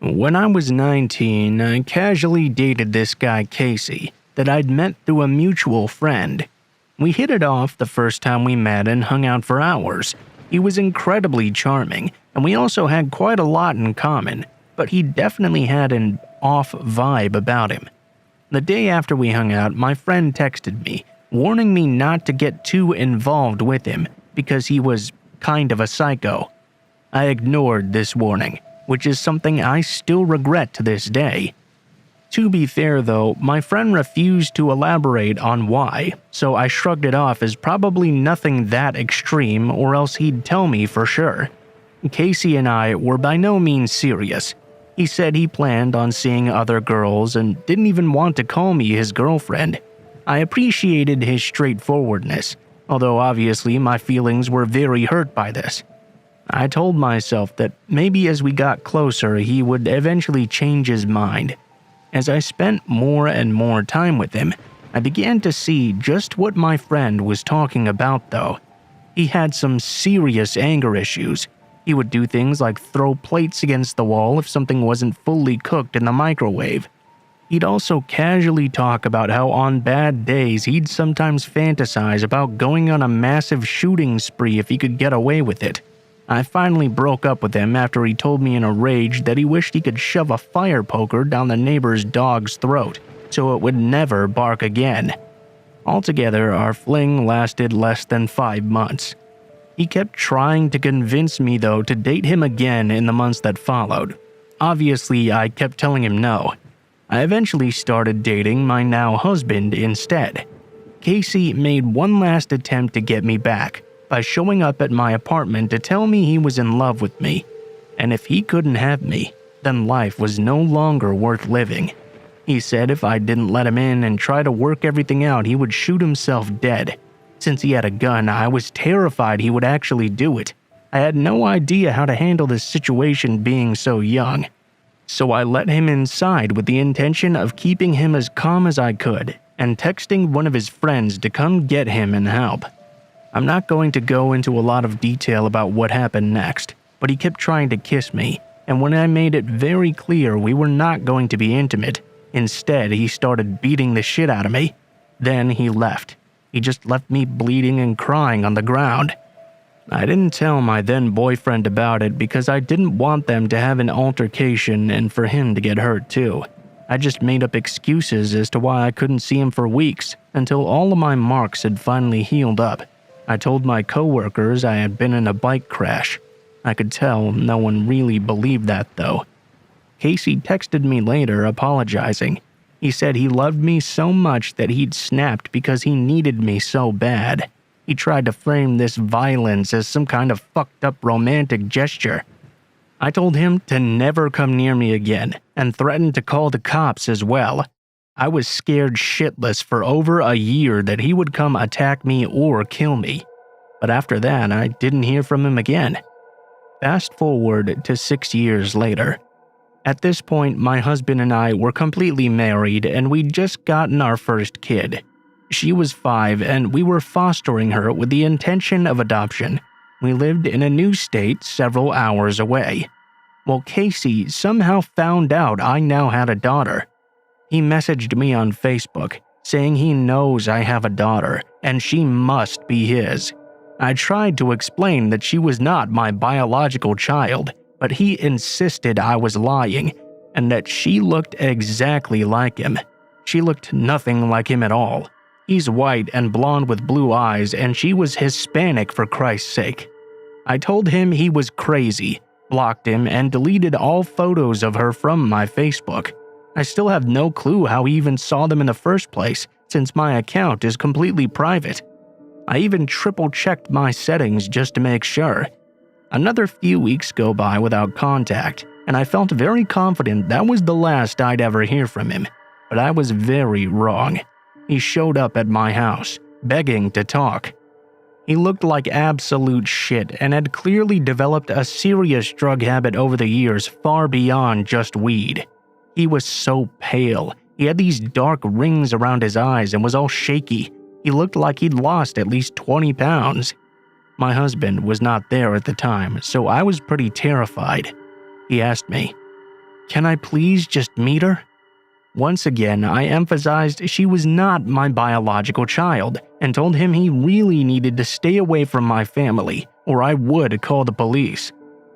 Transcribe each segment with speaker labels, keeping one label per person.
Speaker 1: When I was 19, I casually dated this guy Casey that I'd met through a mutual friend. We hit it off the first time we met and hung out for hours. He was incredibly charming, and we also had quite a lot in common, but he definitely had an off vibe about him. The day after we hung out, my friend texted me, warning me not to get too involved with him because he was kind of a psycho. I ignored this warning, which is something I still regret to this day. To be fair though, my friend refused to elaborate on why, so I shrugged it off as probably nothing that extreme, or else he'd tell me for sure. Casey and I were by no means serious. He said he planned on seeing other girls and didn't even want to call me his girlfriend. I appreciated his straightforwardness, although obviously my feelings were very hurt by this. I told myself that maybe as we got closer he would eventually change his mind. As I spent more and more time with him, I began to see just what my friend was talking about though. He had some serious anger issues. He would do things like throw plates against the wall if something wasn't fully cooked in the microwave. He'd also casually talk about how on bad days he'd sometimes fantasize about going on a massive shooting spree if he could get away with it. I finally broke up with him after he told me in a rage that he wished he could shove a fire poker down the neighbor's dog's throat so it would never bark again. Altogether, our fling lasted less than 5 months. He kept trying to convince me though to date him again in the months that followed. Obviously, I kept telling him no. I eventually started dating my now husband instead. Casey made one last attempt to get me back by showing up at my apartment to tell me he was in love with me, and if he couldn't have me, then life was no longer worth living. He said if I didn't let him in and try to work everything out, he would shoot himself dead. Since he had a gun, I was terrified he would actually do it. I had no idea how to handle this situation being so young. So I let him inside with the intention of keeping him as calm as I could and texting one of his friends to come get him and help. I'm not going to go into a lot of detail about what happened next, but he kept trying to kiss me, and when I made it very clear we were not going to be intimate, instead he started beating the shit out of me. Then he left. He just left me bleeding and crying on the ground. I didn't tell my then boyfriend about it because I didn't want them to have an altercation and for him to get hurt too. I just made up excuses as to why I couldn't see him for weeks until all of my marks had finally healed up. I told my coworkers I had been in a bike crash. I could tell no one really believed that though. Casey texted me later apologizing. He said he loved me so much that he'd snapped because he needed me so bad. He tried to frame this violence as some kind of fucked up romantic gesture. I told him to never come near me again and threatened to call the cops as well. I was scared shitless for over a year that he would come attack me or kill me. But after that, I didn't hear from him again. Fast forward to 6 years later. At this point, my husband and I were completely married and we'd just gotten our first kid. She was 5 and we were fostering her with the intention of adoption. We lived in a new state several hours away. Well, Casey somehow found out I now had a daughter. He messaged me on Facebook, saying he knows I have a daughter, and she must be his. I tried to explain that she was not my biological child, but he insisted I was lying, and that she looked exactly like him. She looked nothing like him at all. He's white and blonde with blue eyes, and she was Hispanic for Christ's sake. I told him he was crazy, blocked him, and deleted all photos of her from my Facebook. I still have no clue how he even saw them in the first place, since my account is completely private. I even triple-checked my settings just to make sure. Another few weeks go by without contact, and I felt very confident that was the last I'd ever hear from him. But I was very wrong. He showed up at my house, begging to talk. He looked like absolute shit and had clearly developed a serious drug habit over the years far beyond just weed. He was so pale. He had these dark rings around his eyes and was all shaky. He looked like he'd lost at least 20 pounds. My husband was not there at the time, so I was pretty terrified. He asked me, Can I please just meet her? Once again, I emphasized she was not my biological child and told him he really needed to stay away from my family or I would call the police.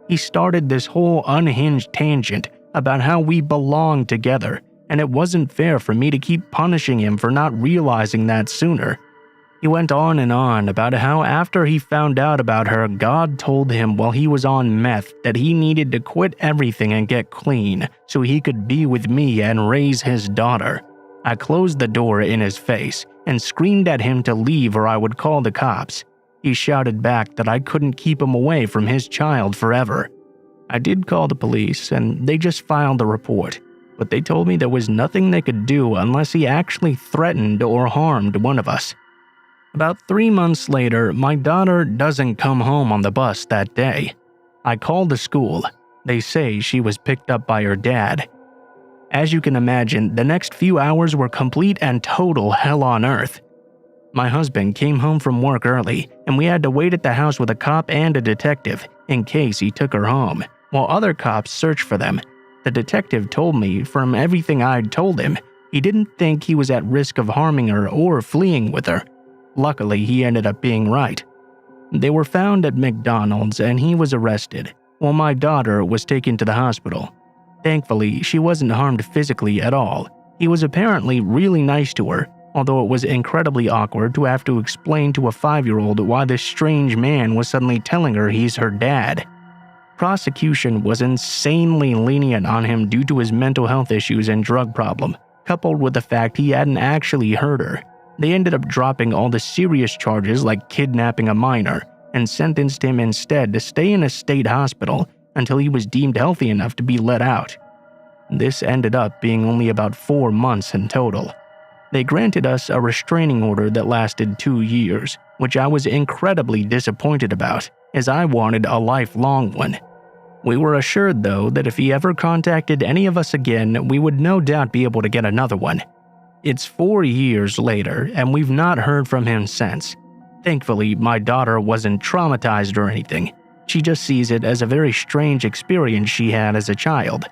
Speaker 1: He started this whole unhinged tangent about how we belonged together and it wasn't fair for me to keep punishing him for not realizing that sooner. He went on and on about how after he found out about her, God told him while he was on meth that he needed to quit everything and get clean so he could be with me and raise his daughter. I closed the door in his face and screamed at him to leave or I would call the cops. He shouted back that I couldn't keep him away from his child forever. I did call the police and they just filed a report, but they told me there was nothing they could do unless he actually threatened or harmed one of us. About 3 months later, my daughter doesn't come home on the bus that day. I called the school. They say she was picked up by her dad. As you can imagine, the next few hours were complete and total hell on earth. My husband came home from work early, and we had to wait at the house with a cop and a detective in case he took her home, while other cops searched for them. The detective told me, from everything I'd told him, he didn't think he was at risk of harming her or fleeing with her. Luckily, he ended up being right. They were found at McDonald's and he was arrested, while my daughter was taken to the hospital. Thankfully, she wasn't harmed physically at all. He was apparently really nice to her, although it was incredibly awkward to have to explain to a 5-year-old why this strange man was suddenly telling her he's her dad. Prosecution was insanely lenient on him due to his mental health issues and drug problem, coupled with the fact he hadn't actually hurt her. They ended up dropping all the serious charges like kidnapping a minor and sentenced him instead to stay in a state hospital until he was deemed healthy enough to be let out. This ended up being only about 4 months in total. They granted us a restraining order that lasted 2 years, which I was incredibly disappointed about, as I wanted a lifelong one. We were assured, though, that if he ever contacted any of us again, we would no doubt be able to get another one. It's 4 years later, and we've not heard from him since. Thankfully, my daughter wasn't traumatized or anything. She just sees it as a very strange experience she had as a child.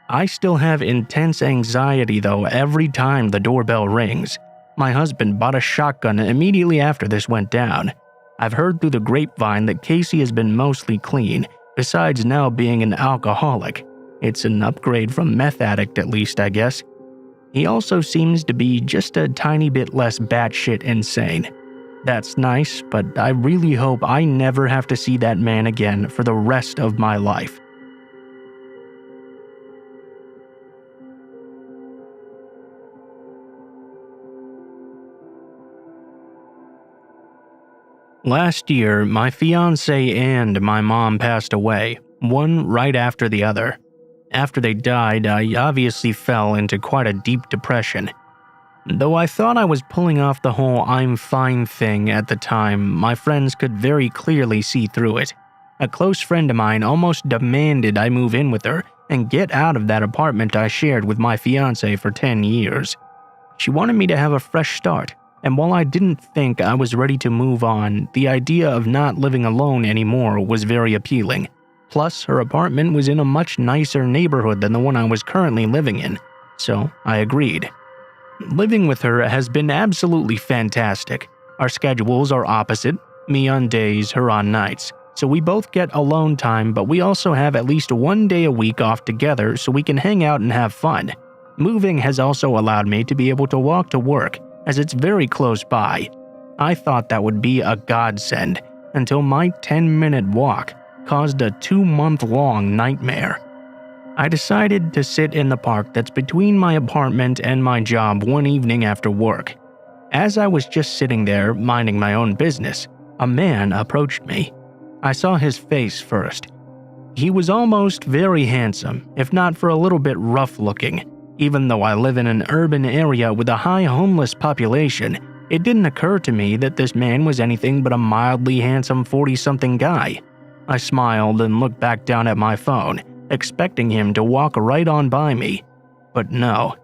Speaker 1: I still have intense anxiety, though, every time the doorbell rings. My husband bought a shotgun immediately after this went down. I've heard through the grapevine that Casey has been mostly clean, besides now being an alcoholic. It's an upgrade from meth addict, at least, I guess. He also seems to be just a tiny bit less batshit insane. That's nice, but I really hope I never have to see that man again for the rest of my life. Last year, my fiancé and my mom passed away, one right after the other. After they died, I obviously fell into quite a deep depression. Though I thought I was pulling off the whole I'm fine thing at the time, my friends could very clearly see through it. A close friend of mine almost demanded I move in with her and get out of that apartment I shared with my fiancé for 10 years. She wanted me to have a fresh start, and while I didn't think I was ready to move on, the idea of not living alone anymore was very appealing. Plus, her apartment was in a much nicer neighborhood than the one I was currently living in, so I agreed. Living with her has been absolutely fantastic. Our schedules are opposite, me on days, her on nights, so we both get alone time, but we also have at least 1 day a week off together so we can hang out and have fun. Moving has also allowed me to be able to walk to work, as it's very close by. I thought that would be a godsend, until my 10-minute walk caused a 2-month-long nightmare. I decided to sit in the park that's between my apartment and my job one evening after work. As I was just sitting there, minding my own business, a man approached me. I saw his face first. He was almost very handsome, if not for a little bit rough-looking. Even though I live in an urban area with a high homeless population, it didn't occur to me that this man was anything but a mildly handsome 40-something guy. I smiled and looked back down at my phone, expecting him to walk right on by me, but no.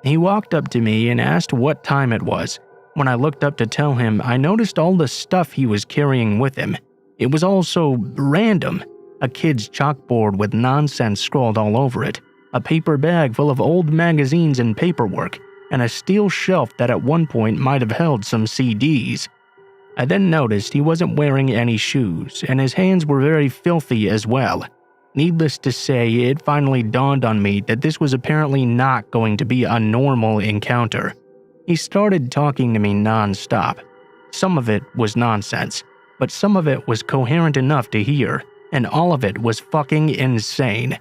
Speaker 1: He walked up to me and asked what time it was. When I looked up to tell him, I noticed all the stuff he was carrying with him. It was all so random. a kid's chalkboard with nonsense scrawled all over it, a paper bag full of old magazines and paperwork, and a steel shelf that at one point might have held some CDs. I then noticed he wasn't wearing any shoes, and his hands were very filthy as well. Needless to say, it finally dawned on me that this was apparently not going to be a normal encounter. He started talking to me non-stop. Some of it was nonsense, but some of it was coherent enough to hear, and all of it was fucking insane.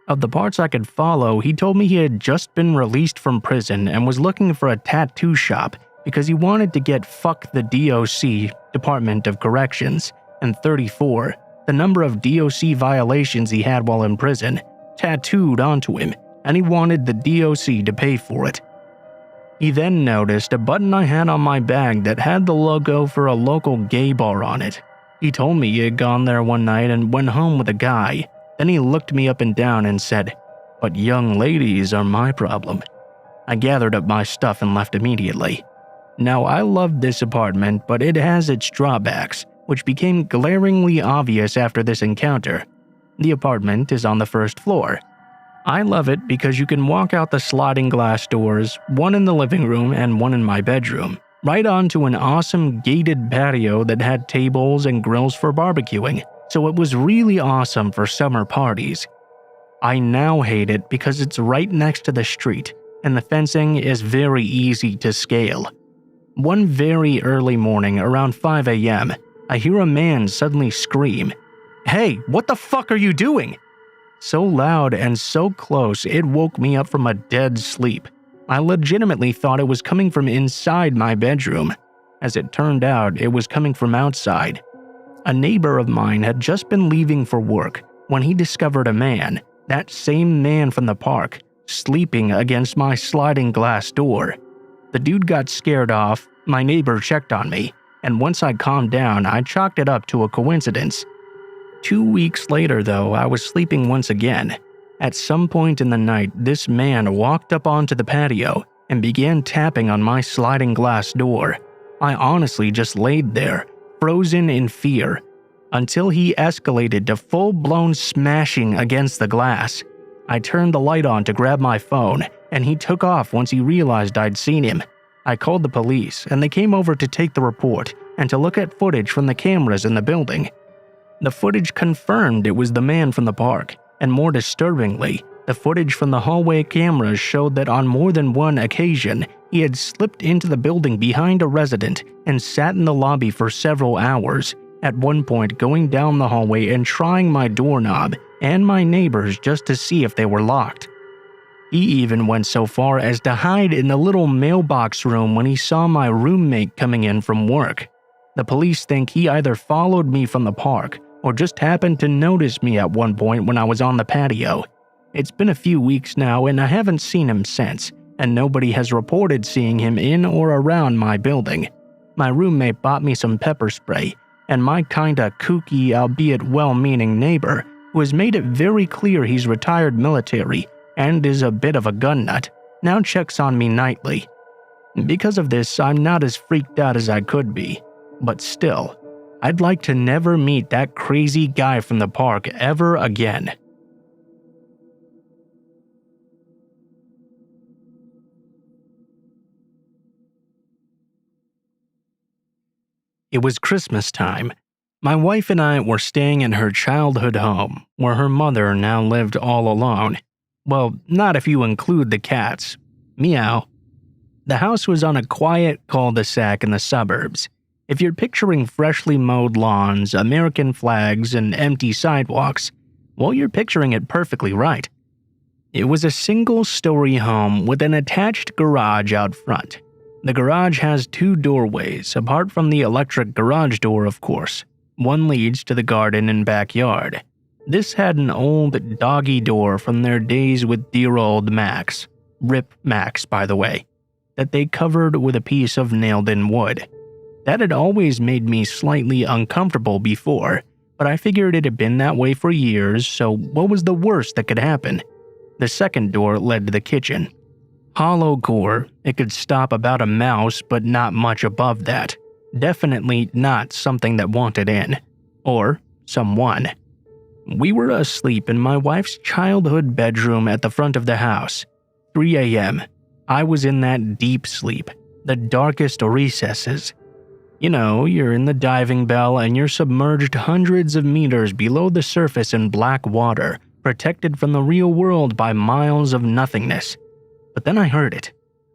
Speaker 1: Of the parts I could follow, he told me he had just been released from prison and was looking for a tattoo shop because he wanted to get fuck the DOC, Department of Corrections, and 34, the number of DOC violations he had while in prison, tattooed onto him, and he wanted the DOC to pay for it. He then noticed a button I had on my bag that had the logo for a local gay bar on it. He told me he had gone there one night and went home with a guy. Then he looked me up and down and said, "But young ladies are my problem." I gathered up my stuff and left immediately. Now, I loved this apartment, but it has its drawbacks, which became glaringly obvious after this encounter. The apartment is on the first floor. I love it because you can walk out the sliding glass doors, one in the living room and one in my bedroom, right onto an awesome gated patio that had tables and grills for barbecuing, so it was really awesome for summer parties. I now hate it because it's right next to the street, and the fencing is very easy to scale. One very early morning, around 5 a.m., I hear a man suddenly scream, "Hey, what the fuck are you doing?" So loud and so close, it woke me up from a dead sleep. I legitimately thought it was coming from inside my bedroom. As it turned out, it was coming from outside. A neighbor of mine had just been leaving for work when he discovered a man, that same man from the park, sleeping against my sliding glass door. The dude got scared off, my neighbor checked on me, and once I calmed down, I chalked it up to a coincidence. 2 weeks later, though, I was sleeping once again. At some point in the night, this man walked up onto the patio and began tapping on my sliding glass door. I honestly just laid there, frozen in fear, until he escalated to full-blown smashing against the glass. I turned the light on to grab my phone, and he took off once he realized I'd seen him. I called the police, and they came over to take the report and to look at footage from the cameras in the building. The footage confirmed it was the man from the park, and more disturbingly, the footage from the hallway cameras showed that on more than one occasion, he had slipped into the building behind a resident and sat in the lobby for several hours, at one point going down the hallway and trying my doorknob and my neighbors just to see if they were locked. He even went so far as to hide in the little mailbox room when he saw my roommate coming in from work. The police think he either followed me from the park or just happened to notice me at one point when I was on the patio. It's been a few weeks now and I haven't seen him since, and nobody has reported seeing him in or around my building. My roommate bought me some pepper spray, and my kinda kooky, albeit well-meaning neighbor, who has made it very clear he's retired military and is a bit of a gun nut, now checks on me nightly. Because of this, I'm not as freaked out as I could be, but still, I'd like to never meet that crazy guy from the park ever again. It was Christmas time. My wife and I were staying in her childhood home, where her mother now lived all alone. Well, not if you include the cats. Meow. The house was on a quiet cul-de-sac in the suburbs. If you're picturing freshly mowed lawns, American flags, and empty sidewalks, well, you're picturing it perfectly right. It was a single-story home with an attached garage out front. The garage has 2 doorways, apart from the electric garage door, of course. One leads to the garden and backyard. This had an old doggy door from their days with dear old Max, Rip Max by the way, that they covered with a piece of nailed-in wood. That had always made me slightly uncomfortable before, but I figured it had been that way for years, so what was the worst that could happen? The second door led to the kitchen. Hollow core, it could stop about a mouse, but not much above that. Definitely not something that wanted in. Or someone. We were asleep in my wife's childhood bedroom at the front of the house. 3 a.m. I was in that deep sleep, the darkest recesses. You know, you're in the diving bell and you're submerged hundreds of meters below the surface in black water, protected from the real world by miles of nothingness. But then I heard it.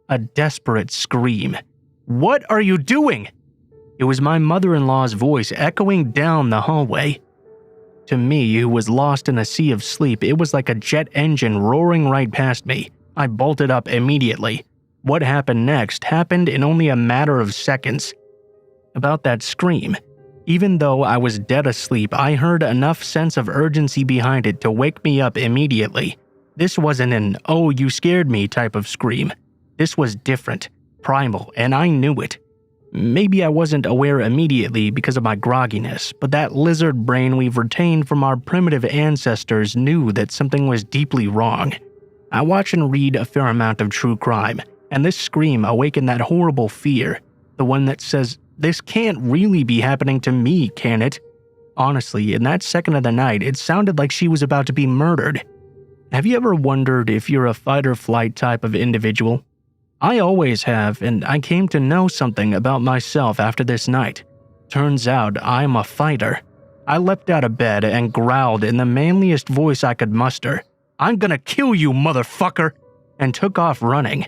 Speaker 1: A desperate scream. "What are you doing?" It was my mother-in-law's voice echoing down the hallway. To me, who was lost in a sea of sleep, it was like a jet engine roaring right past me. I bolted up immediately. What happened next happened in only a matter of seconds. About that scream, even though I was dead asleep, I heard enough sense of urgency behind it to wake me up immediately. This wasn't an "oh, you scared me" type of scream. This was different, primal, and I knew it. Maybe I wasn't aware immediately because of my grogginess, but that lizard brain we've retained from our primitive ancestors knew that something was deeply wrong. I watch and read a fair amount of true crime, and this scream awakened that horrible fear, the one that says, "This can't really be happening to me, can it?" Honestly, in that second of the night, it sounded like she was about to be murdered. Have you ever wondered if you're a fight-or-flight type of individual? I always have, and I came to know something about myself after this night. Turns out I'm a fighter. I leapt out of bed and growled in the manliest voice I could muster, "I'm gonna kill you, motherfucker!" and took off running.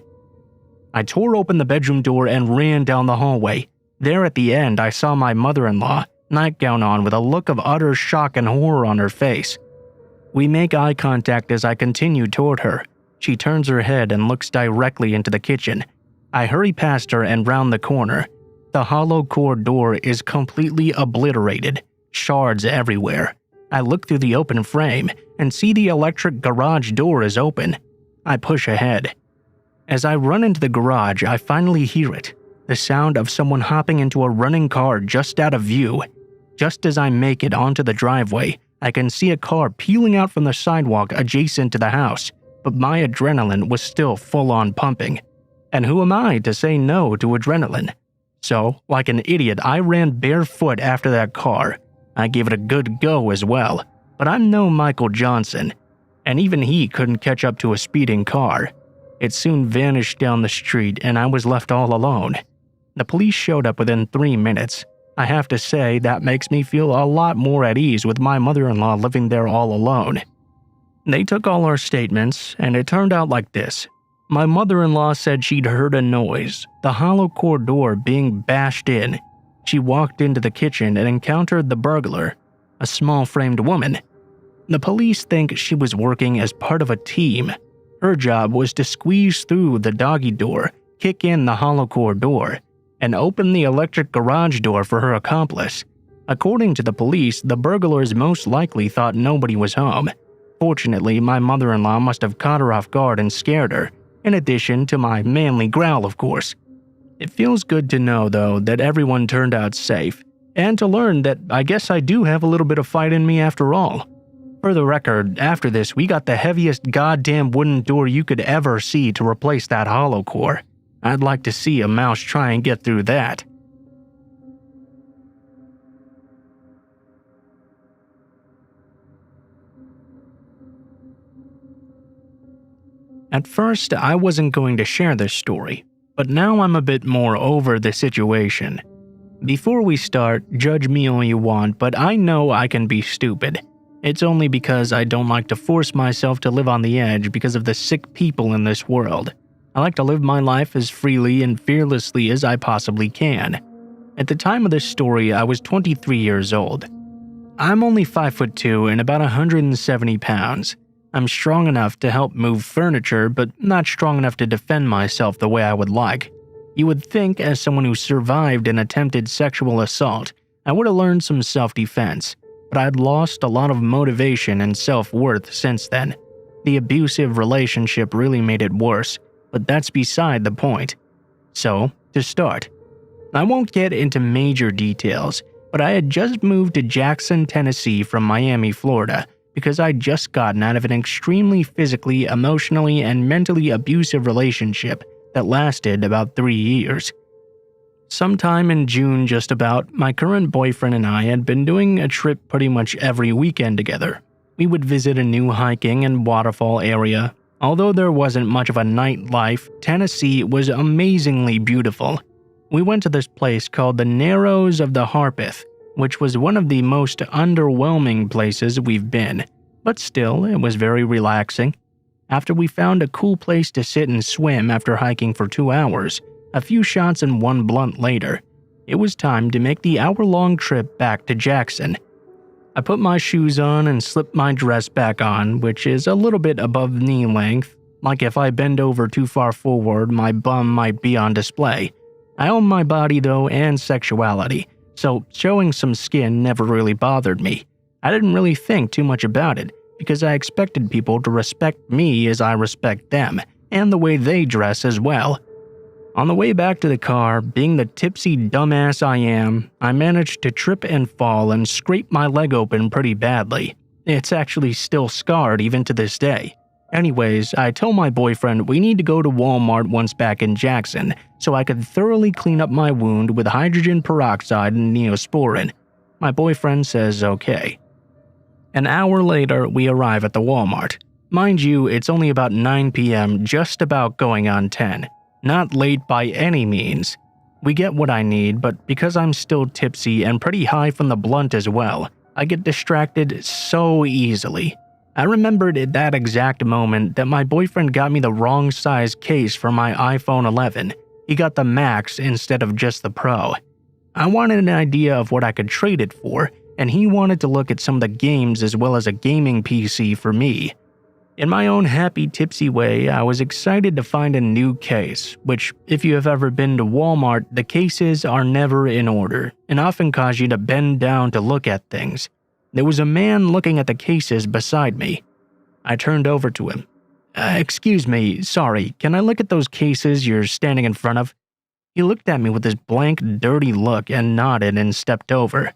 Speaker 1: I tore open the bedroom door and ran down the hallway. There at the end, I saw my mother-in-law, nightgown on with a look of utter shock and horror on her face. We make eye contact as I continue toward her. She turns her head and looks directly into the kitchen. I hurry past her and round the corner. The hollow core door is completely obliterated, shards everywhere. I look through the open frame and see the electric garage door is open. I push ahead. As I run into the garage, I finally hear it. The sound of someone hopping into a running car just out of view. Just as I make it onto the driveway, I can see a car peeling out from the sidewalk adjacent to the house, but my adrenaline was still full-on pumping. And who am I to say no to adrenaline? So, like an idiot, I ran barefoot after that car. I gave it a good go as well, but I'm no Michael Johnson, and even he couldn't catch up to a speeding car. It soon vanished down the street and I was left all alone. The police showed up within 3 minutes. I have to say that makes me feel a lot more at ease with my mother-in-law living there all alone. They took all our statements, and it turned out like this. My mother-in-law said she'd heard a noise, the hollow core door being bashed in. She walked into the kitchen and encountered the burglar, a small-framed woman. The police think she was working as part of a team. Her job was to squeeze through the doggy door, kick in the hollow core door, and open the electric garage door for her accomplice. According to the police, the burglars most likely thought nobody was home. Fortunately, my mother-in-law must have caught her off guard and scared her, in addition to my manly growl, of course. It feels good to know, though, that everyone turned out safe, and to learn that I guess I do have a little bit of fight in me after all. For the record, after this, we got the heaviest goddamn wooden door you could ever see to replace that hollow core. I'd like to see a mouse try and get through that. At first, I wasn't going to share this story, but now I'm a bit more over the situation. Before we start, judge me all you want, but I know I can be stupid. It's only because I don't like to force myself to live on the edge because of the sick people in this world. I like to live my life as freely and fearlessly as I possibly can. At the time of this story, I was 23 years old. I'm only 5'2" and about 170 pounds. I'm strong enough to help move furniture, but not strong enough to defend myself the way I would like. You would think, as someone who survived an attempted sexual assault, I would have learned some self-defense, but I'd lost a lot of motivation and self-worth since then. The abusive relationship really made it worse, but that's beside the point. So, to start, I won't get into major details, but I had just moved to Jackson, Tennessee from Miami, Florida, because I'd just gotten out of an extremely physically, emotionally, and mentally abusive relationship that lasted about 3 years. Sometime in June just about, my current boyfriend and I had been doing a trip pretty much every weekend together. We would visit a new hiking and waterfall area. Although there wasn't much of a nightlife, Tennessee was amazingly beautiful. We went to this place called the Narrows of the Harpeth, which was one of the most underwhelming places we've been, but still, it was very relaxing. After we found a cool place to sit and swim after hiking for 2 hours, a few shots and one blunt later, it was time to make the hour-long trip back to Jackson. I put my shoes on and slipped my dress back on, which is a little bit above knee length, like if I bend over too far forward, my bum might be on display. I own my body though and sexuality, so showing some skin never really bothered me. I didn't really think too much about it, because I expected people to respect me as I respect them, and the way they dress as well. On the way back to the car, being the tipsy dumbass I am, I managed to trip and fall and scrape my leg open pretty badly. It's actually still scarred even to this day. Anyways, I told my boyfriend we need to go to Walmart once back in Jackson so I could thoroughly clean up my wound with hydrogen peroxide and Neosporin. My boyfriend says okay. An hour later, we arrive at the Walmart. Mind you, it's only about 9 p.m., just about going on 10. Not late by any means. We get what I need, but because I'm still tipsy and pretty high from the blunt as well, I get distracted so easily. I remembered at that exact moment that my boyfriend got me the wrong size case for my iPhone 11. He got the Max instead of just the Pro. I wanted an idea of what I could trade it for, and he wanted to look at some of the games as well as a gaming PC for me. In my own happy tipsy way, I was excited to find a new case, which, if you have ever been to Walmart, the cases are never in order and often cause you to bend down to look at things. There was a man looking at the cases beside me. I turned over to him. Excuse me, sorry, can I look at those cases you're standing in front of? He looked at me with this blank, dirty look and nodded and stepped over.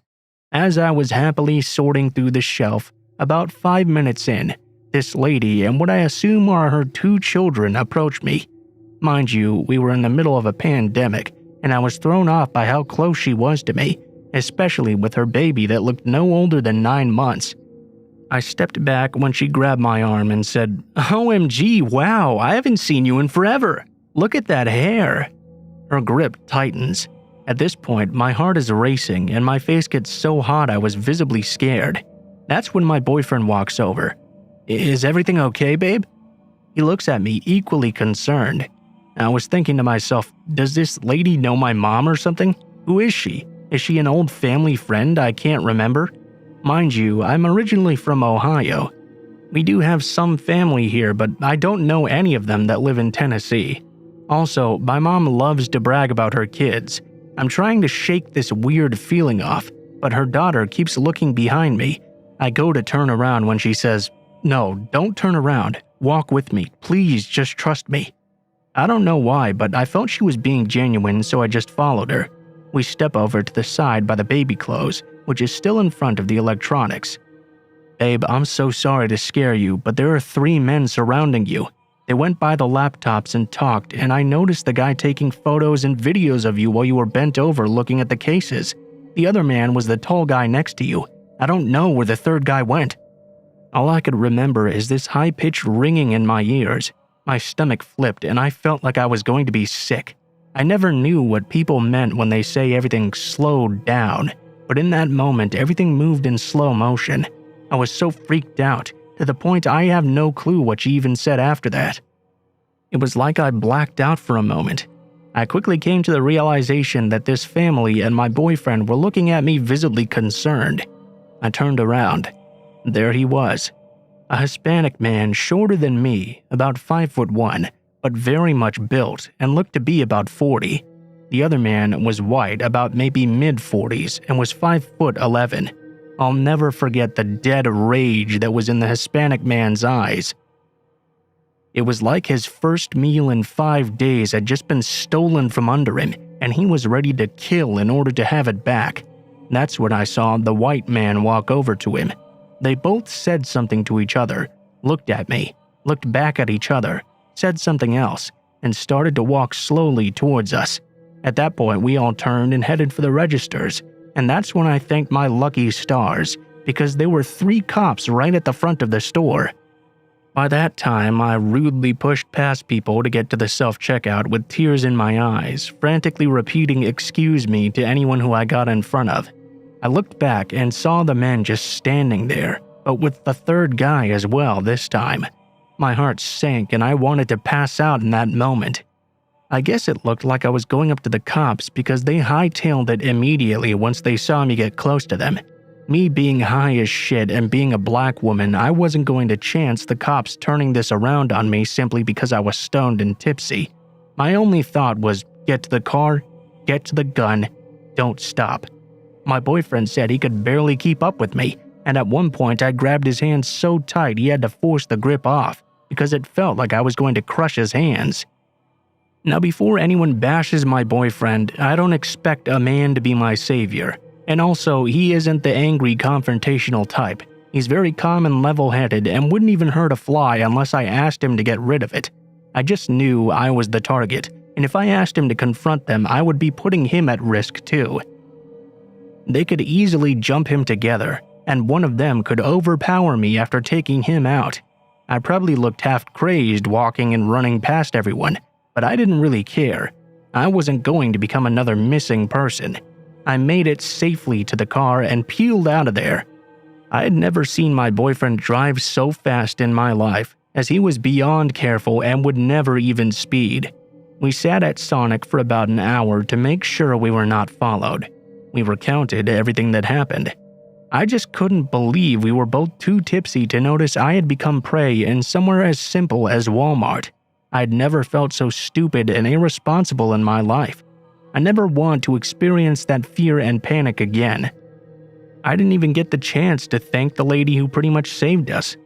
Speaker 1: As I was happily sorting through the shelf, about 5 minutes in, this lady and what I assume are her 2 children approached me. Mind you, we were in the middle of a pandemic, and I was thrown off by how close she was to me, especially with her baby that looked no older than 9 months. I stepped back when she grabbed my arm and said, "OMG, wow, I haven't seen you in forever. Look at that hair." Her grip tightens. At this point, my heart is racing and my face gets so hot I was visibly scared. That's when my boyfriend walks over. "Is everything okay, babe?" He looks at me equally concerned. I was thinking to myself, does this lady know my mom or something? Who is she? Is she an old family friend I can't remember? Mind you, I'm originally from Ohio. We do have some family here, but I don't know any of them that live in Tennessee. Also, my mom loves to brag about her kids. I'm trying to shake this weird feeling off, but her daughter keeps looking behind me. I go to turn around when she says, "No, don't turn around. Walk with me. Please, just trust me." I don't know why, but I felt she was being genuine, so I just followed her. We step over to the side by the baby clothes, which is still in front of the electronics. "Babe, I'm so sorry to scare you, but there are 3 men surrounding you. They went by the laptops and talked, and I noticed the guy taking photos and videos of you while you were bent over looking at the cases. The other man was the tall guy next to you. I don't know where the 3rd guy went." All I could remember is this high-pitched ringing in my ears. My stomach flipped and I felt like I was going to be sick. I never knew what people meant when they say everything slowed down, but in that moment everything moved in slow motion. I was so freaked out, to the point I have no clue what she even said after that. It was like I blacked out for a moment. I quickly came to the realization that this family and my boyfriend were looking at me visibly concerned. I turned around. There he was. A Hispanic man shorter than me, about 5'1", but very much built and looked to be about 40. The other man was white, about maybe mid-40s, and was 5'11". I'll never forget the dead rage that was in the Hispanic man's eyes. It was like his first meal in 5 days had just been stolen from under him, and he was ready to kill in order to have it back. That's when I saw the white man walk over to him. They both said something to each other, looked at me, looked back at each other, said something else, and started to walk slowly towards us. At that point, we all turned and headed for the registers, and that's when I thanked my lucky stars, because there were 3 cops right at the front of the store. By that time, I rudely pushed past people to get to the self-checkout with tears in my eyes, frantically repeating "excuse me" to anyone who I got in front of. I looked back and saw the men just standing there, but with the 3rd guy as well this time. My heart sank and I wanted to pass out in that moment. I guess it looked like I was going up to the cops because they hightailed it immediately once they saw me get close to them. Me being high as shit and being a black woman, I wasn't going to chance the cops turning this around on me simply because I was stoned and tipsy. My only thought was, get to the car, get to the gun, don't stop. My boyfriend said he could barely keep up with me, and at one point I grabbed his hand so tight he had to force the grip off because it felt like I was going to crush his hands. Now, before anyone bashes my boyfriend, I don't expect a man to be my savior. And also, he isn't the angry, confrontational type. He's very calm and level-headed and wouldn't even hurt a fly unless I asked him to get rid of it. I just knew I was the target, and if I asked him to confront them, I would be putting him at risk too. They could easily jump him together, and one of them could overpower me after taking him out. I probably looked half crazed walking and running past everyone, but I didn't really care. I wasn't going to become another missing person. I made it safely to the car and peeled out of there. I had never seen my boyfriend drive so fast in my life, as he was beyond careful and would never even speed. We sat at Sonic for about an hour to make sure we were not followed. We recounted everything that happened. I just couldn't believe we were both too tipsy to notice I had become prey in somewhere as simple as Walmart. I'd never felt so stupid and irresponsible in my life. I never want to experience that fear and panic again. I didn't even get the chance to thank the lady who pretty much saved us.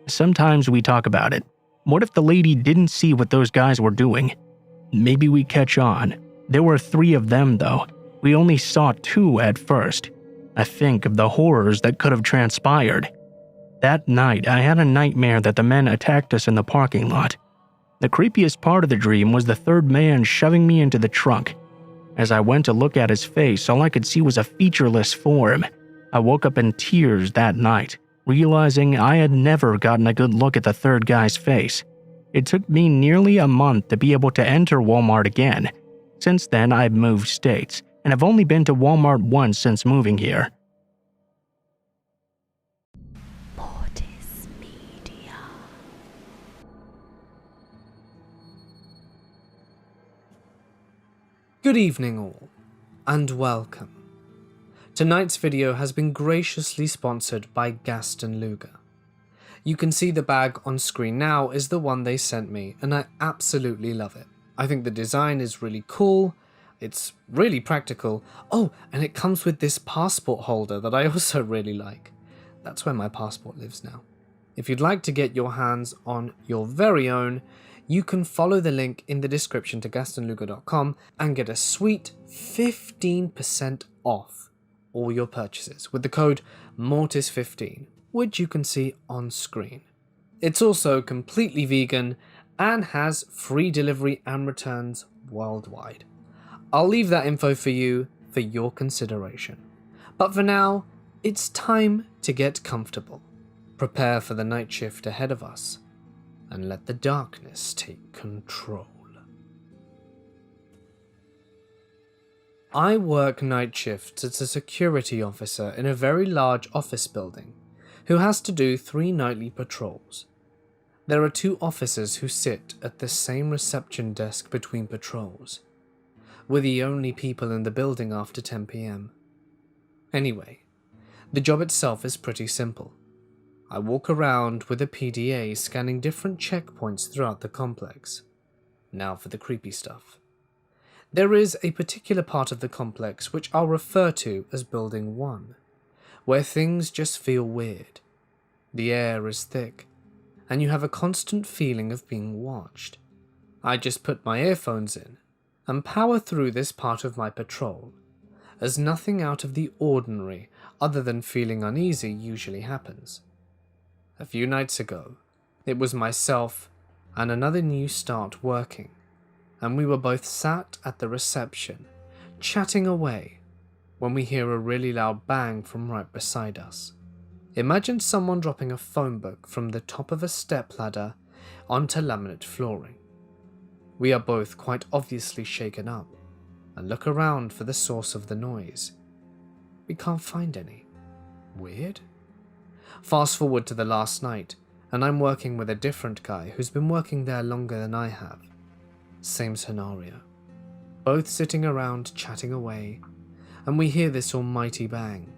Speaker 1: Sometimes we talk about it. What if the lady didn't see what those guys were doing? Maybe we catch on. There were 3 of them though. We only saw 2 at first. I think of the horrors that could have transpired. That night, I had a nightmare that the men attacked us in the parking lot. The creepiest part of the dream was the 3rd man shoving me into the trunk. As I went to look at his face, all I could see was a featureless form. I woke up in tears that night, realizing I had never gotten a good look at the 3rd guy's face. It took me nearly a month to be able to enter Walmart again. Since then, I've moved states, and have only been to Walmart once since moving here.
Speaker 2: Mortis Media.
Speaker 3: Good evening all, and welcome. Tonight's video has been graciously sponsored by Gaston Luga. You can see the bag on screen now is the one they sent me, and I absolutely love it. I think the design is really cool, it's really practical. Oh, and it comes with this passport holder that I also really like. That's where my passport lives now. If you'd like to get your hands on your very own, you can follow the link in the description to gastonluga.com and get a sweet 15% off all your purchases with the code MORTIS15, which you can see on screen. It's also completely vegan and has free delivery and returns worldwide. I'll leave that info for you for your consideration. But for now, it's time to get comfortable, prepare for the night shift ahead of us, and let the darkness take control. I work night shifts as a security officer in a very large office building who has to do 3 nightly patrols. There are 2 officers who sit at the same reception desk between patrols. We're the only people in the building after 10 PM. Anyway, the job itself is pretty simple. I walk around with a PDA scanning different checkpoints throughout the complex. Now for the creepy stuff. There is a particular part of the complex which I'll refer to as Building 1, where things just feel weird. The air is thick, and you have a constant feeling of being watched. I just put my earphones in and power through this part of my patrol, as nothing out of the ordinary other than feeling uneasy usually happens. A few nights ago, it was myself and another new start working, and we were both sat at the reception, chatting away, when we hear a really loud bang from right beside us. Imagine someone dropping a phone book from the top of a stepladder onto laminate flooring. We are both quite obviously shaken up and look around for the source of the noise. We can't find any. Weird? Fast forward to the last night, and I'm working with a different guy who's been working there longer than I have. Same scenario. Both sitting around chatting away, and we hear this almighty bang,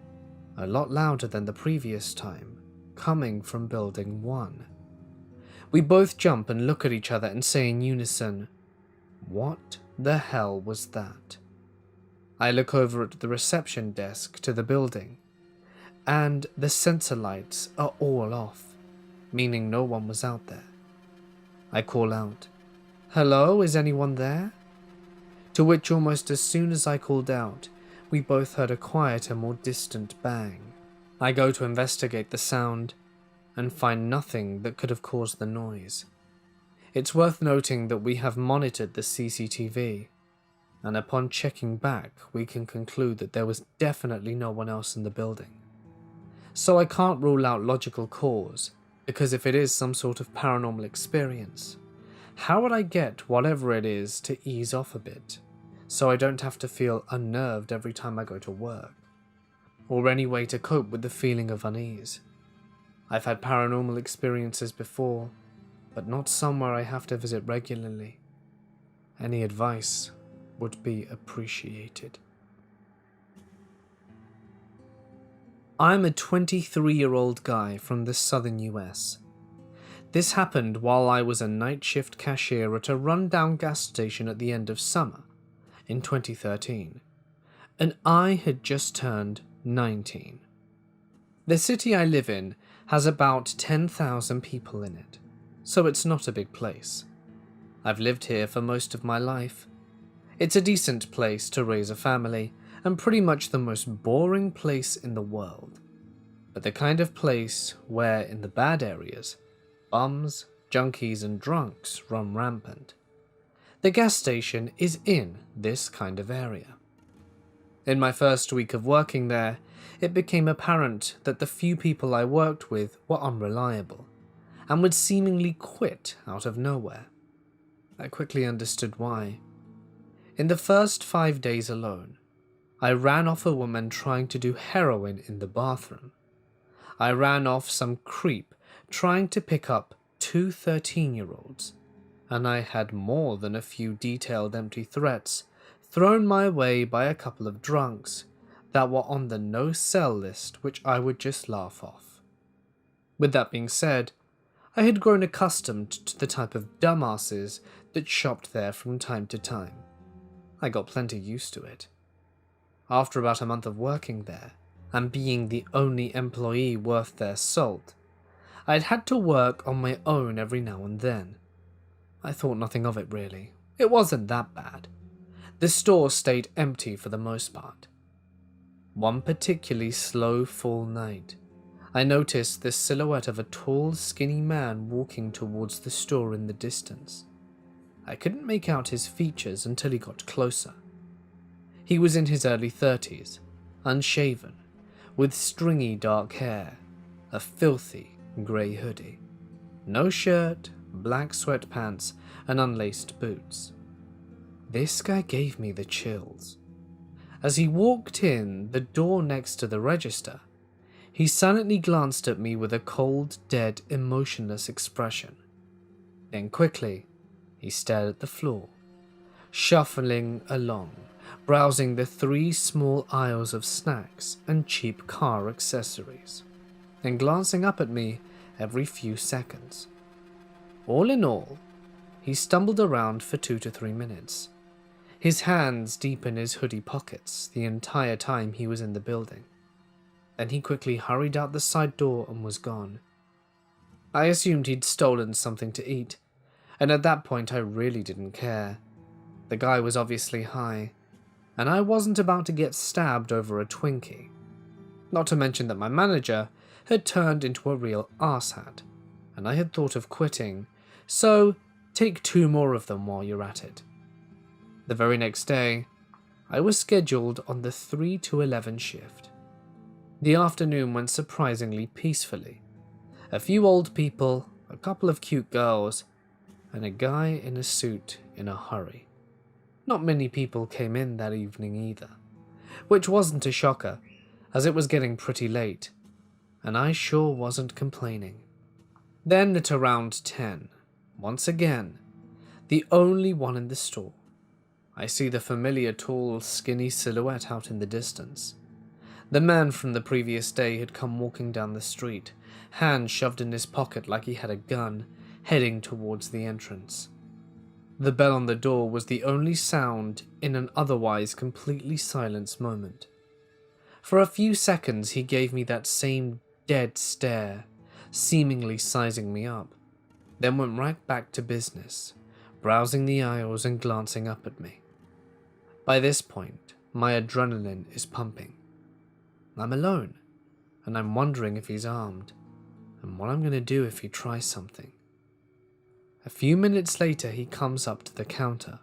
Speaker 3: a lot louder than the previous time, coming from building 1. We both jump and look at each other and say in unison, "What the hell was that?" I look over at the reception desk to the building, and the sensor lights are all off, meaning no one was out there. I call out, "Hello, is anyone there?" To which almost as soon as I called out, we both heard a quieter, more distant bang. I go to investigate the sound and find nothing that could have caused the noise. It's worth noting that we have monitored the CCTV, and upon checking back, we can conclude that there was definitely no one else in the building. So I can't rule out logical cause, because if it is some sort of paranormal experience, how would I get whatever it is to ease off a bit, so I don't have to feel unnerved every time I go to work? Or any way to cope with the feeling of unease? I've had paranormal experiences before, but not somewhere I have to visit regularly. Any advice would be appreciated. I'm a 23-year-old guy from the southern US. This happened while I was a night shift cashier at a rundown gas station at the end of summer in 2013, and I had just turned 19. The city I live in has about 10,000 people in it, so it's not a big place. I've lived here for most of my life. It's a decent place to raise a family, and pretty much the most boring place in the world. But the kind of place where, in the bad areas, bums, junkies, and drunks run rampant. The gas station is in this kind of area. In my first week of working there, it became apparent that the few people I worked with were unreliable, and would seemingly quit out of nowhere. I quickly understood why. In the first 5 days alone, I ran off a woman trying to do heroin in the bathroom. I ran off some creep trying to pick up 2 13-year-olds, and I had more than a few detailed empty threats thrown my way by a couple of drunks that were on the no-sell list, which I would just laugh off. With that being said, I had grown accustomed to the type of dumbasses that shopped there from time to time. I got plenty used to it. After about a month of working there, and being the only employee worth their salt, I'd had to work on my own every now and then. I thought nothing of it really. It wasn't that bad. The store stayed empty for the most part. One particularly slow fall night, I noticed the silhouette of a tall, skinny man walking towards the store in the distance. I couldn't make out his features until he got closer. He was in his early 30s, unshaven, with stringy dark hair, a filthy grey hoodie, no shirt, black sweatpants, and unlaced boots. This guy gave me the chills. As he walked in the door next to the register, he silently glanced at me with a cold, dead, emotionless expression. Then quickly, he stared at the floor, shuffling along, browsing the 3 small aisles of snacks and cheap car accessories, and glancing up at me every few seconds. All in all, he stumbled around for 2 to 3 minutes, his hands deep in his hoodie pockets the entire time he was in the building. Then he quickly hurried out the side door and was gone. I assumed he'd stolen something to eat, and at that point I really didn't care. The guy was obviously high, and I wasn't about to get stabbed over a Twinkie. Not to mention that my manager had turned into a real arsehat, and I had thought of quitting, so take 2 more of them while you're at it. The very next day, I was scheduled on the 3 to 11 shift. The afternoon went surprisingly peacefully. A few old people, a couple of cute girls, and a guy in a suit in a hurry. Not many people came in that evening either, which wasn't a shocker, as it was getting pretty late, and I sure wasn't complaining. Then at around 10, once again, the only one in the store, I see the familiar tall, skinny silhouette out in the distance. The man from the previous day had come walking down the street, hand shoved in his pocket like he had a gun, heading towards the entrance. The bell on the door was the only sound in an otherwise completely silenced moment. For a few seconds he gave me that same dead stare, seemingly sizing me up, then went right back to business, browsing the aisles and glancing up at me. By this point, my adrenaline is pumping. I'm alone, and I'm wondering if he's armed, and what I'm going to do if he tries something. A few minutes later, he comes up to the counter,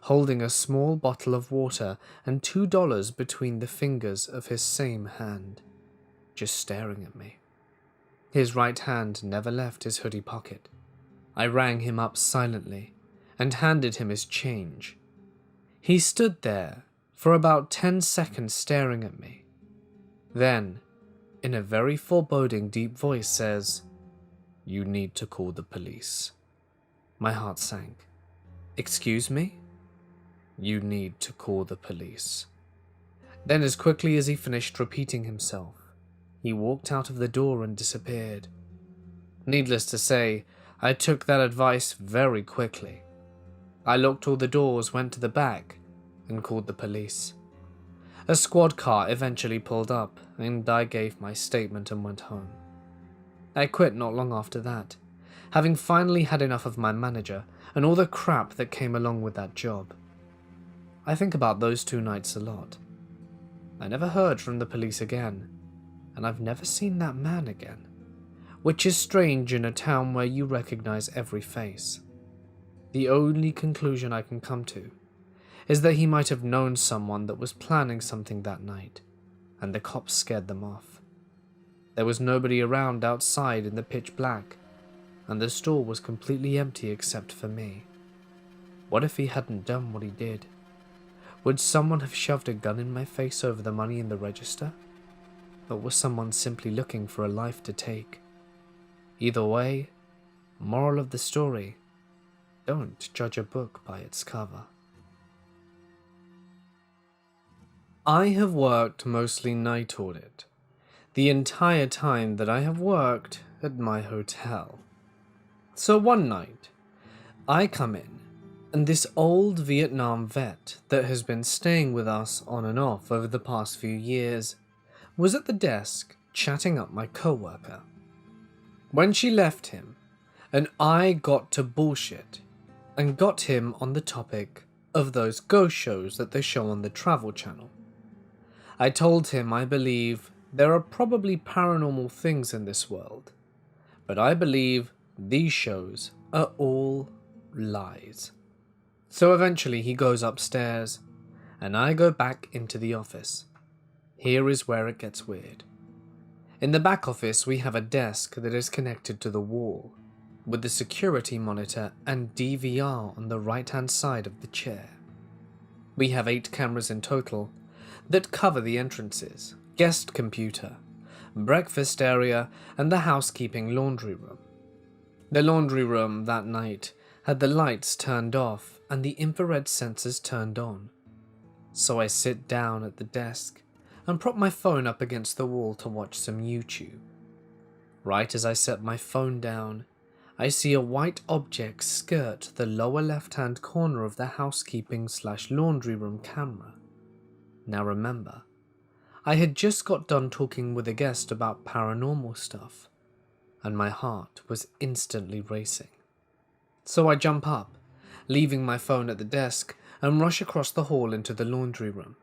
Speaker 3: holding a small bottle of water and $2 between the fingers of his same hand, just staring at me. His right hand never left his hoodie pocket. I rang him up silently and handed him his change. He stood there for about 10 seconds staring at me. Then, in a very foreboding deep voice, says, "You need to call the police." My heart sank. "Excuse me?" "You need to call the police." Then, as quickly as he finished repeating himself, he walked out of the door and disappeared. Needless to say, I took that advice very quickly. I locked all the doors, went to the back, and called the police. A squad car eventually pulled up, and I gave my statement and went home. I quit not long after that, having finally had enough of my manager and all the crap that came along with that job. I think about those 2 nights a lot. I never heard from the police again, and I've never seen that man again, which is strange in a town where you recognize every face. The only conclusion I can come to is that he might have known someone that was planning something that night, and the cops scared them off. There was nobody around outside in the pitch black, and the store was completely empty except for me. What if he hadn't done what he did? Would someone have shoved a gun in my face over the money in the register? Or was someone simply looking for a life to take? Either way, moral of the story, don't judge a book by its cover. I have worked mostly night audit, the entire time that I have worked at my hotel. So one night, I come in, and this old Vietnam vet that has been staying with us on and off over the past few years was at the desk chatting up my coworker. When she left him, and I got to bullshit, and got him on the topic of those ghost shows that they show on the Travel Channel. I told him I believe there are probably paranormal things in this world, but I believe these shows are all lies. So eventually he goes upstairs, and I go back into the office. Here is where it gets weird. In the back office we have a desk that is connected to the wall, with the security monitor and DVR on the right-hand side of the chair. We have 8 cameras in total that cover the entrances, guest computer, breakfast area, and the housekeeping laundry room. The laundry room that night had the lights turned off and the infrared sensors turned on. So I sit down at the desk and prop my phone up against the wall to watch some YouTube. Right as I set my phone down, I see a white object skirt the lower left-hand corner of the housekeeping/laundry room camera. Now remember, I had just got done talking with a guest about paranormal stuff, and my heart was instantly racing. So I jump up, leaving my phone at the desk, and rush across the hall into the laundry room.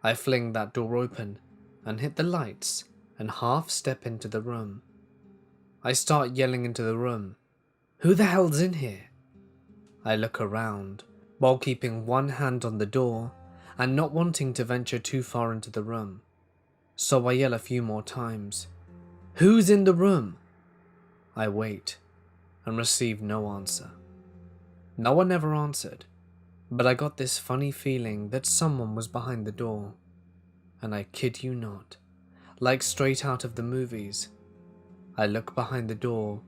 Speaker 3: I fling that door open and hit the lights and half step into the room. I start yelling into the room, "Who the hell's in here?" I look around while keeping one hand on the door and not wanting to venture too far into the room. So I yell a few more times, "Who's in the room?" I wait and receive no answer. No one ever answered, but I got this funny feeling that someone was behind the door. And I kid you not, like straight out of the movies, I look behind the door,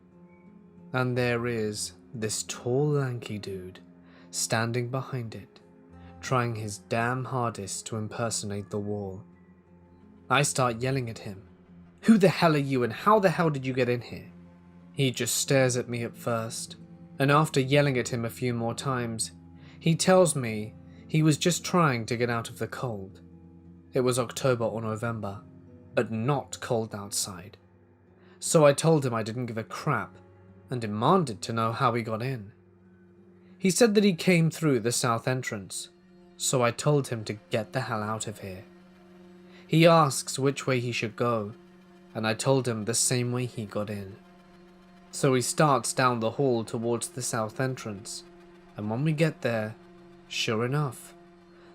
Speaker 3: and there is this tall, lanky dude standing behind it, trying his damn hardest to impersonate the wall. I start yelling at him, "Who the hell are you and how the hell did you get in here?" He just stares at me at first, and after yelling at him a few more times, he tells me he was just trying to get out of the cold. It was October or November, but not cold outside. So I told him I didn't give a crap and demanded to know how he got in. He said that he came through the south entrance, so I told him to get the hell out of here. He asks which way he should go, and I told him the same way he got in. So he starts down the hall towards the south entrance, and when we get there, sure enough,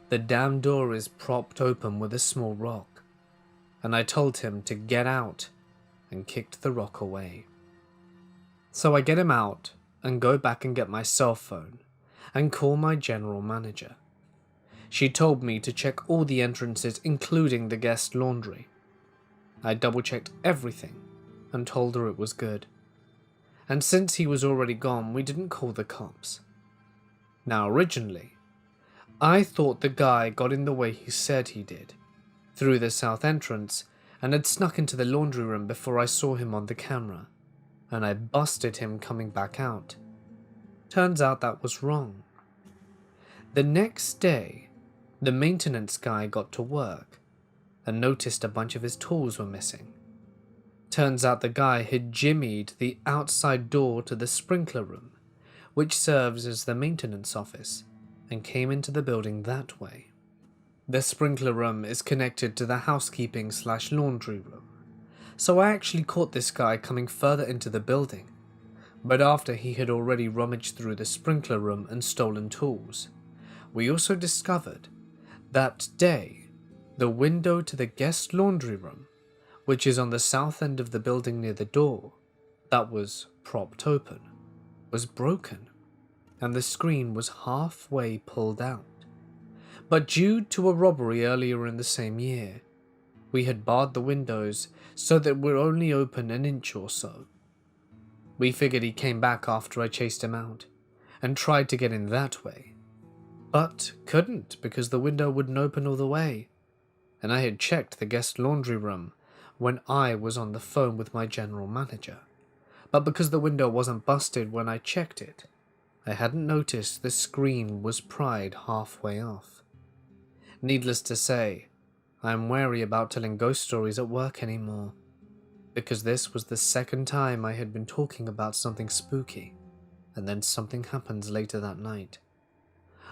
Speaker 3: the damn door is propped open with a small rock, and I told him to get out and kicked the rock away. So I get him out and go back and get my cell phone and call my general manager. She told me to check all the entrances, including the guest laundry. I double-checked everything and told her it was good. And since he was already gone, we didn't call the cops. Now originally, I thought the guy got in the way he said he did, through the south entrance, and had snuck into the laundry room before I saw him on the camera, and I busted him coming back out. Turns out that was wrong. The next day, the maintenance guy got to work and noticed a bunch of his tools were missing. Turns out the guy had jimmied the outside door to the sprinkler room, which serves as the maintenance office, and came into the building that way. The sprinkler room is connected to the housekeeping/laundry room, so I actually caught this guy coming further into the building, but after he had already rummaged through the sprinkler room and stolen tools. We also discovered that day the window to the guest laundry room, which is on the south end of the building near the door, that was propped open, was broken, and the screen was halfway pulled out. But due to a robbery earlier in the same year, we had barred the windows so that we're only open an inch or so. We figured he came back after I chased him out, and tried to get in that way, but couldn't because the window wouldn't open all the way, and I had checked the guest laundry room when I was on the phone with my general manager, but because the window wasn't busted when I checked it, I hadn't noticed the screen was pried halfway off. Needless to say, I'm wary about telling ghost stories at work anymore, because this was the second time I had been talking about something spooky, and then something happens later that night.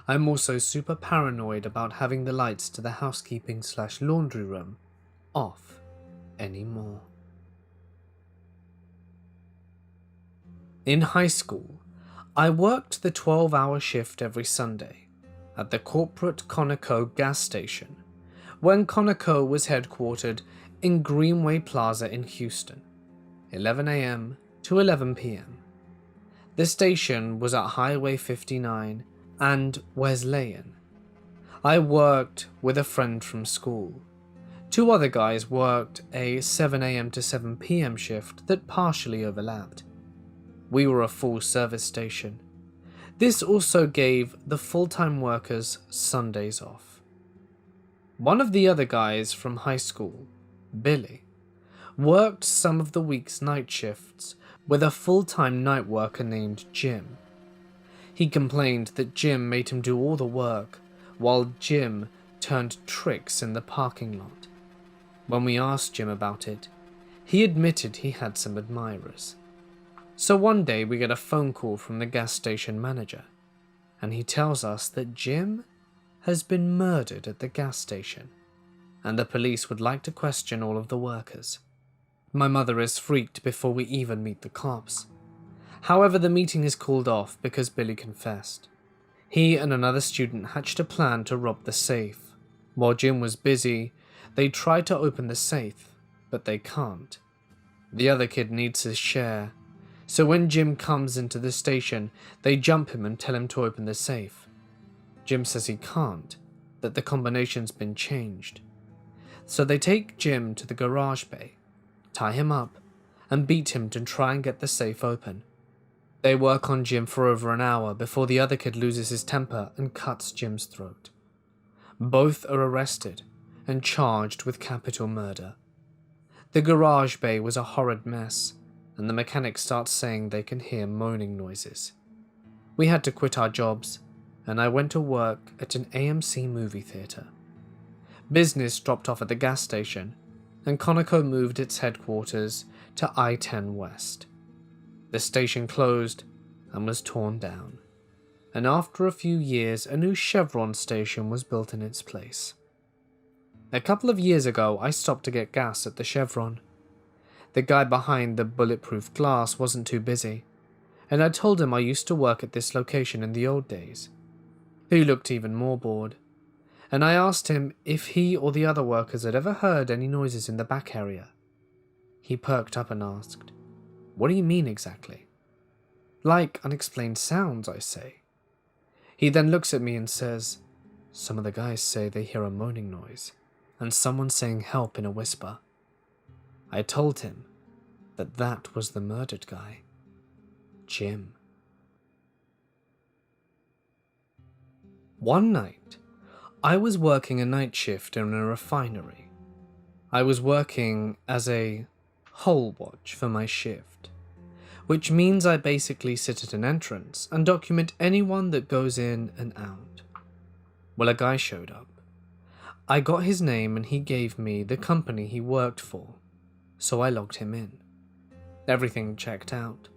Speaker 3: I'm also super paranoid about having the lights to the housekeeping/laundry room off anymore. In high school, I worked the 12-hour shift every Sunday at the corporate Conoco gas station, when Conoco was headquartered in Greenway Plaza in Houston, 11 a.m. to 11 p.m. The station was at Highway 59 and Wesleyan. I worked with a friend from school. Two other guys worked a 7 a.m. to 7 p.m. shift that partially overlapped. We were a full service station. This also gave the full-time workers Sundays off. One of the other guys from high school, Billy, worked some of the week's night shifts with a full-time night worker named Jim. He complained that Jim made him do all the work while Jim turned tricks in the parking lot. When we asked Jim about it, he admitted he had some admirers. So one day we get a phone call from the gas station manager, and he tells us that Jim has been murdered at the gas station, and the police would like to question all of the workers. My mother is freaked before we even meet the cops. However, the meeting is called off because Billy confessed. He and another student hatched a plan to rob the safe. While Jim was busy, They try to open the safe, but they can't. The other kid needs his share, so when Jim comes into the station, they jump him and tell him to open the safe. Jim says he can't, that the combination's been changed. So they take Jim to the garage bay, tie him up, and beat him to try and get the safe open. They work on Jim for over an hour before the other kid loses his temper and cuts Jim's throat. Both are arrested and charged with capital murder. The garage bay was a horrid mess, and the mechanic starts saying they can hear moaning noises. We had to quit our jobs, and I went to work at an AMC movie theatre. Business dropped off at the gas station, and Conoco moved its headquarters to I-10 West. The station closed and was torn down, and after a few years a new Chevron station was built in its place. A couple of years ago I stopped to get gas at the Chevron. The guy behind the bulletproof glass wasn't too busy, and I told him I used to work at this location in the old days. He looked even more bored, and I asked him if he or the other workers had ever heard any noises in the back area. He perked up and asked, "What do you mean exactly?" "Like unexplained sounds," I say. He then looks at me and says, "Some of the guys say they hear a moaning noise, and someone saying help in a whisper." I told him that that was the murdered guy, Jim. One night, I was working a night shift in a refinery. I was working as a hole watch for my shift, which means I basically sit at an entrance and document anyone that goes in and out. Well, a guy showed up. I got his name and he gave me the company he worked for, so I logged him in. Everything checked out.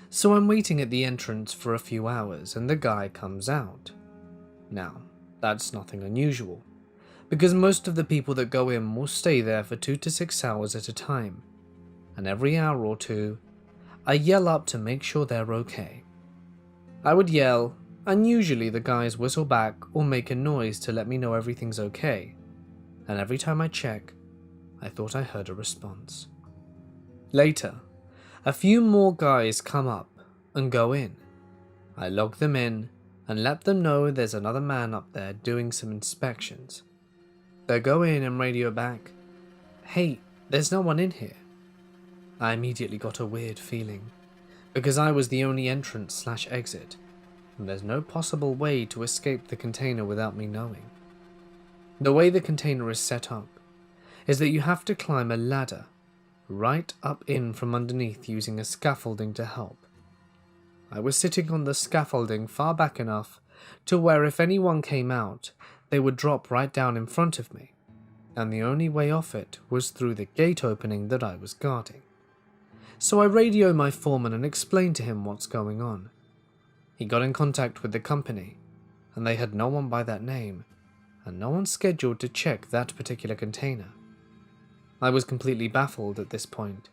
Speaker 3: So I'm waiting at the entrance for a few hours and the guy comes out. Now, that's nothing unusual, because most of the people that go in will stay there for 2 to 6 hours at a time, and every hour or two, I yell up to make sure they're okay. I would yell, and usually the guys whistle back or make a noise to let me know everything's okay, and every time I check, I thought I heard a response. Later, a few more guys come up and go in. I log them in and let them know there's another man up there doing some inspections. They go in and radio back, "Hey, there's no one in here." I immediately got a weird feeling, because I was the only entrance/exit, and there's no possible way to escape the container without me knowing. The way the container is set up is that you have to climb a ladder right up in from underneath using a scaffolding to help. I was sitting on the scaffolding far back enough to where if anyone came out, they would drop right down in front of me, and the only way off it was through the gate opening that I was guarding. So I radioed my foreman and explained to him what's going on. He got in contact with the company, and they had no one by that name, and no one scheduled to check that particular container. I was completely baffled at this point.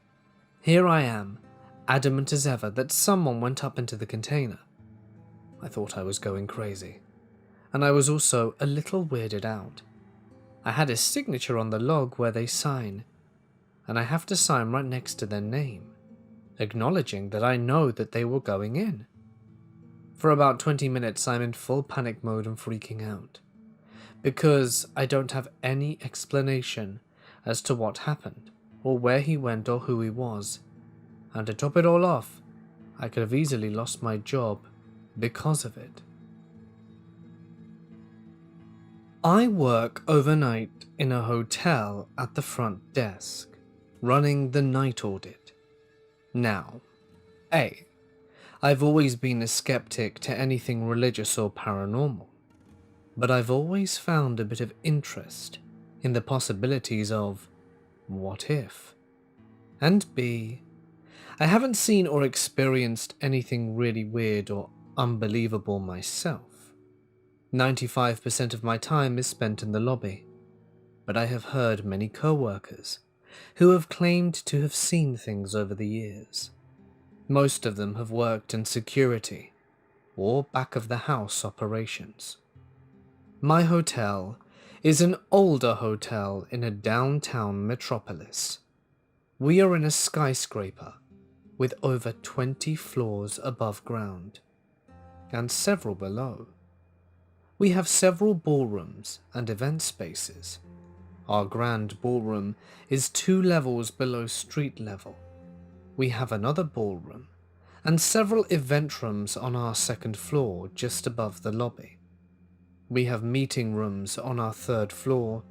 Speaker 3: Here I am, adamant as ever that someone went up into the container. I thought I was going crazy, and I was also a little weirded out. I had a signature on the log where they sign, and I have to sign right next to their name, acknowledging that I know that they were going in. For about 20 minutes I'm in full panic mode and freaking out, because I don't have any explanation as to what happened, or where he went or who he was. And to top it all off, I could have easily lost my job because of it. I work overnight in a hotel at the front desk, running the night audit. Now, I've always been a skeptic to anything religious or paranormal, but I've always found a bit of interest in the possibilities of what if, and B, I haven't seen or experienced anything really weird or unbelievable myself. 95% of my time is spent in the lobby, but I have heard many co-workers who have claimed to have seen things over the years. Most of them have worked in security or back of the house operations. My hotel is an older hotel in a downtown metropolis. We are in a skyscraper with over 20 floors above ground and several below. We have several ballrooms and event spaces. Our grand ballroom is 2 levels below street level. We have another ballroom and several event rooms on our 2nd floor just above the lobby. We have meeting rooms on our 3rd floor,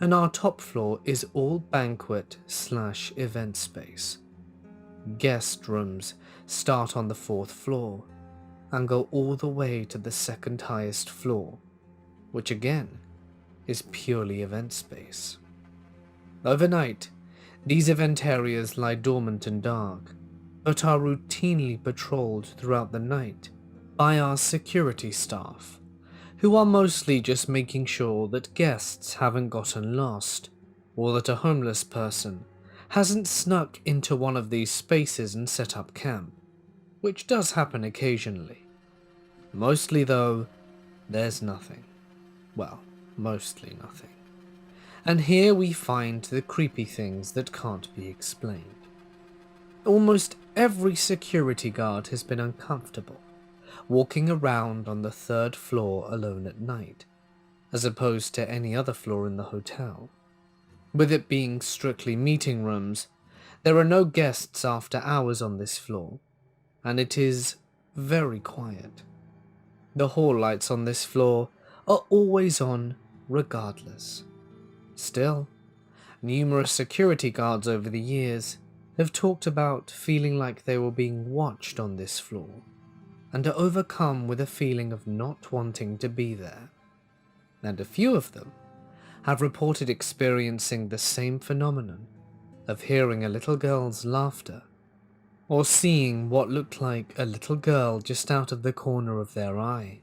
Speaker 3: and our top floor is all banquet/event space. Guest rooms start on the 4th floor and go all the way to the 2nd highest floor, which again is purely event space. Overnight, these event areas lie dormant and dark, but are routinely patrolled throughout the night by our security staff, who are mostly just making sure that guests haven't gotten lost, or that a homeless person hasn't snuck into one of these spaces and set up camp, which does happen occasionally. Mostly though, there's nothing. Well, mostly nothing. And here we find the creepy things that can't be explained. Almost every security guard has been uncomfortable walking around on the 3rd floor alone at night, as opposed to any other floor in the hotel. With it being strictly meeting rooms, there are no guests after hours on this floor, and it is very quiet. The hall lights on this floor are always on regardless. Still, numerous security guards over the years have talked about feeling like they were being watched on this floor, and are overcome with a feeling of not wanting to be there. And a few of them have reported experiencing the same phenomenon of hearing a little girl's laughter, or seeing what looked like a little girl just out of the corner of their eye.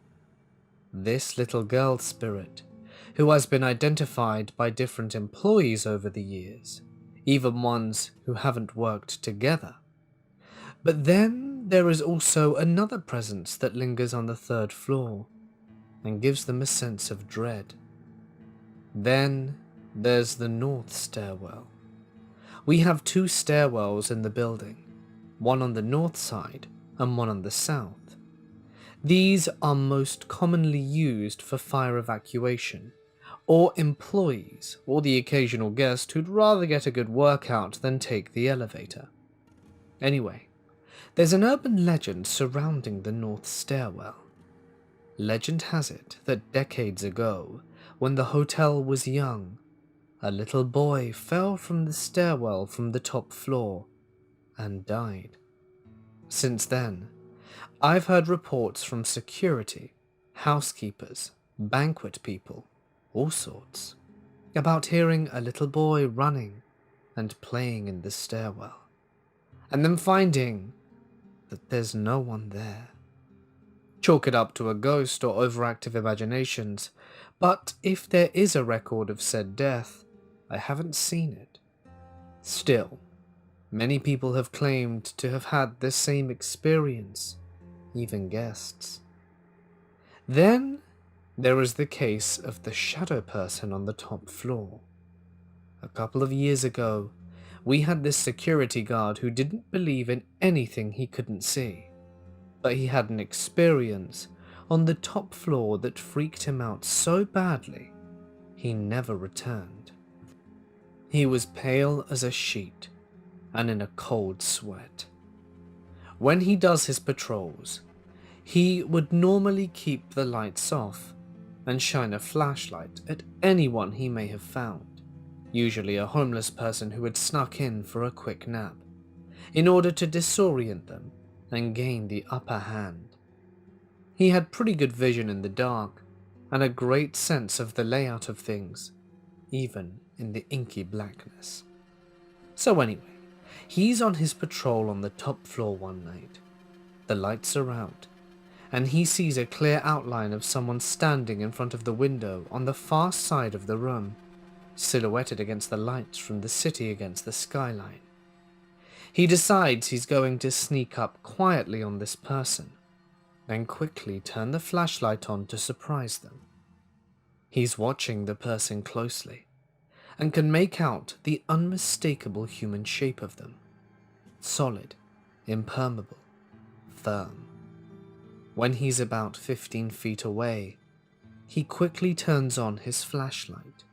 Speaker 3: This little girl spirit, who has been identified by different employees over the years, even ones who haven't worked together. But then there is also another presence that lingers on the 3rd floor and gives them a sense of dread. Then there's the north stairwell. We have 2 stairwells in the building, one on the north side and one on the south. These are most commonly used for fire evacuation, or employees, or the occasional guest who'd rather get a good workout than take the elevator. Anyway, there's an urban legend surrounding the north stairwell. Legend has it that decades ago, when the hotel was young, a little boy fell from the stairwell from the top floor and died. Since then, I've heard reports from security, housekeepers, banquet people, all sorts, about hearing a little boy running and playing in the stairwell, and then finding that there's no one there. Chalk it up to a ghost or overactive imaginations, but if there is a record of said death, I haven't seen it. Still, many people have claimed to have had the same experience, even guests. Then there is the case of the shadow person on the top floor. A couple of years ago, we had this security guard who didn't believe in anything he couldn't see, but he had an experience on the top floor that freaked him out so badly, he never returned. He was pale as a sheet and in a cold sweat. When he does his patrols, he would normally keep the lights off and shine a flashlight at anyone he may have found, usually a homeless person who had snuck in for a quick nap, in order to disorient them and gain the upper hand. He had pretty good vision in the dark and a great sense of the layout of things, even in the inky blackness. So anyway, he's on his patrol on the top floor one night. The lights are out, and he sees a clear outline of someone standing in front of the window on the far side of the room, silhouetted against the lights from the city against the skyline. He decides he's going to sneak up quietly on this person, and quickly turn the flashlight on to surprise them. He's watching the person closely and can make out the unmistakable human shape of them. Solid, impermeable, firm. When he's about 15 feet away, he quickly turns on his flashlight.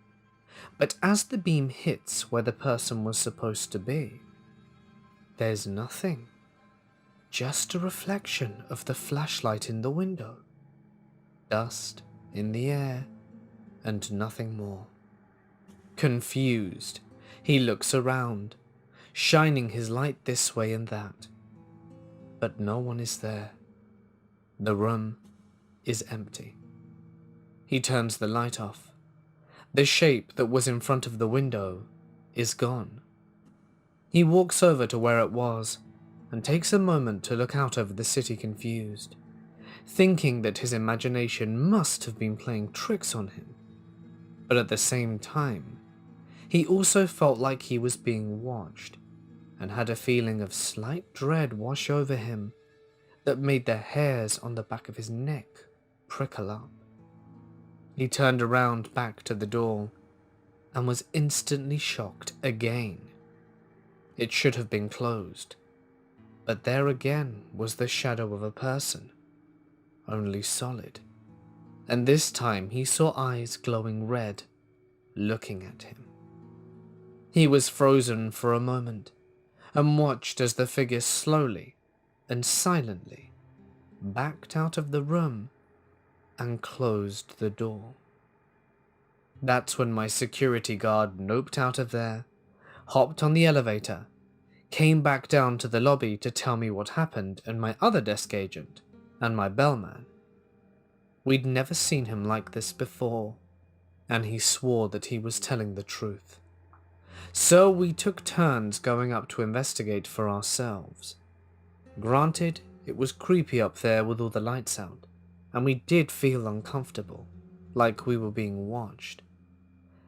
Speaker 3: But as the beam hits where the person was supposed to be, there's nothing. Just a reflection of the flashlight in the window. Dust in the air, and nothing more. Confused, he looks around, shining his light this way and that. But no one is there. The room is empty. He turns the light off. The shape that was in front of the window is gone. He walks over to where it was and takes a moment to look out over the city confused, thinking that his imagination must have been playing tricks on him. But at the same time, he also felt like he was being watched and had a feeling of slight dread wash over him that made the hairs on the back of his neck prickle up. He turned around back to the door and was instantly shocked again. It should have been closed, but there again was the shadow of a person, only solid, and this time he saw eyes glowing red, looking at him. He was frozen for a moment and watched as the figure slowly and silently backed out of the room and closed the door. That's when my security guard noped out of there, hopped on the elevator, came back down to the lobby to tell me what happened, and my other desk agent and my bellman. We'd never seen him like this before, and he swore that he was telling the truth. So we took turns going up to investigate for ourselves. Granted, it was creepy up there with all the lights out, and we did feel uncomfortable, like we were being watched.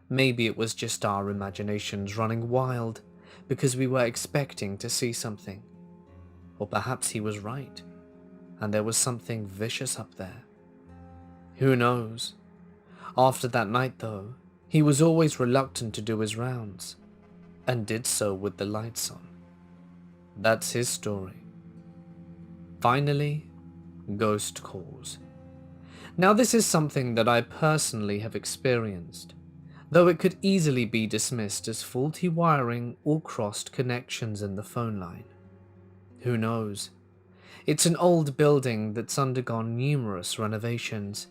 Speaker 3: Maybe it was just our imaginations running wild because we were expecting to see something. Or perhaps he was right, and there was something vicious up there. Who knows? After that night though, he was always reluctant to do his rounds, and did so with the lights on. That's his story. Finally, ghost calls. Now this is something that I personally have experienced, though it could easily be dismissed as faulty wiring or crossed connections in the phone line. Who knows? It's an old building that's undergone numerous renovations.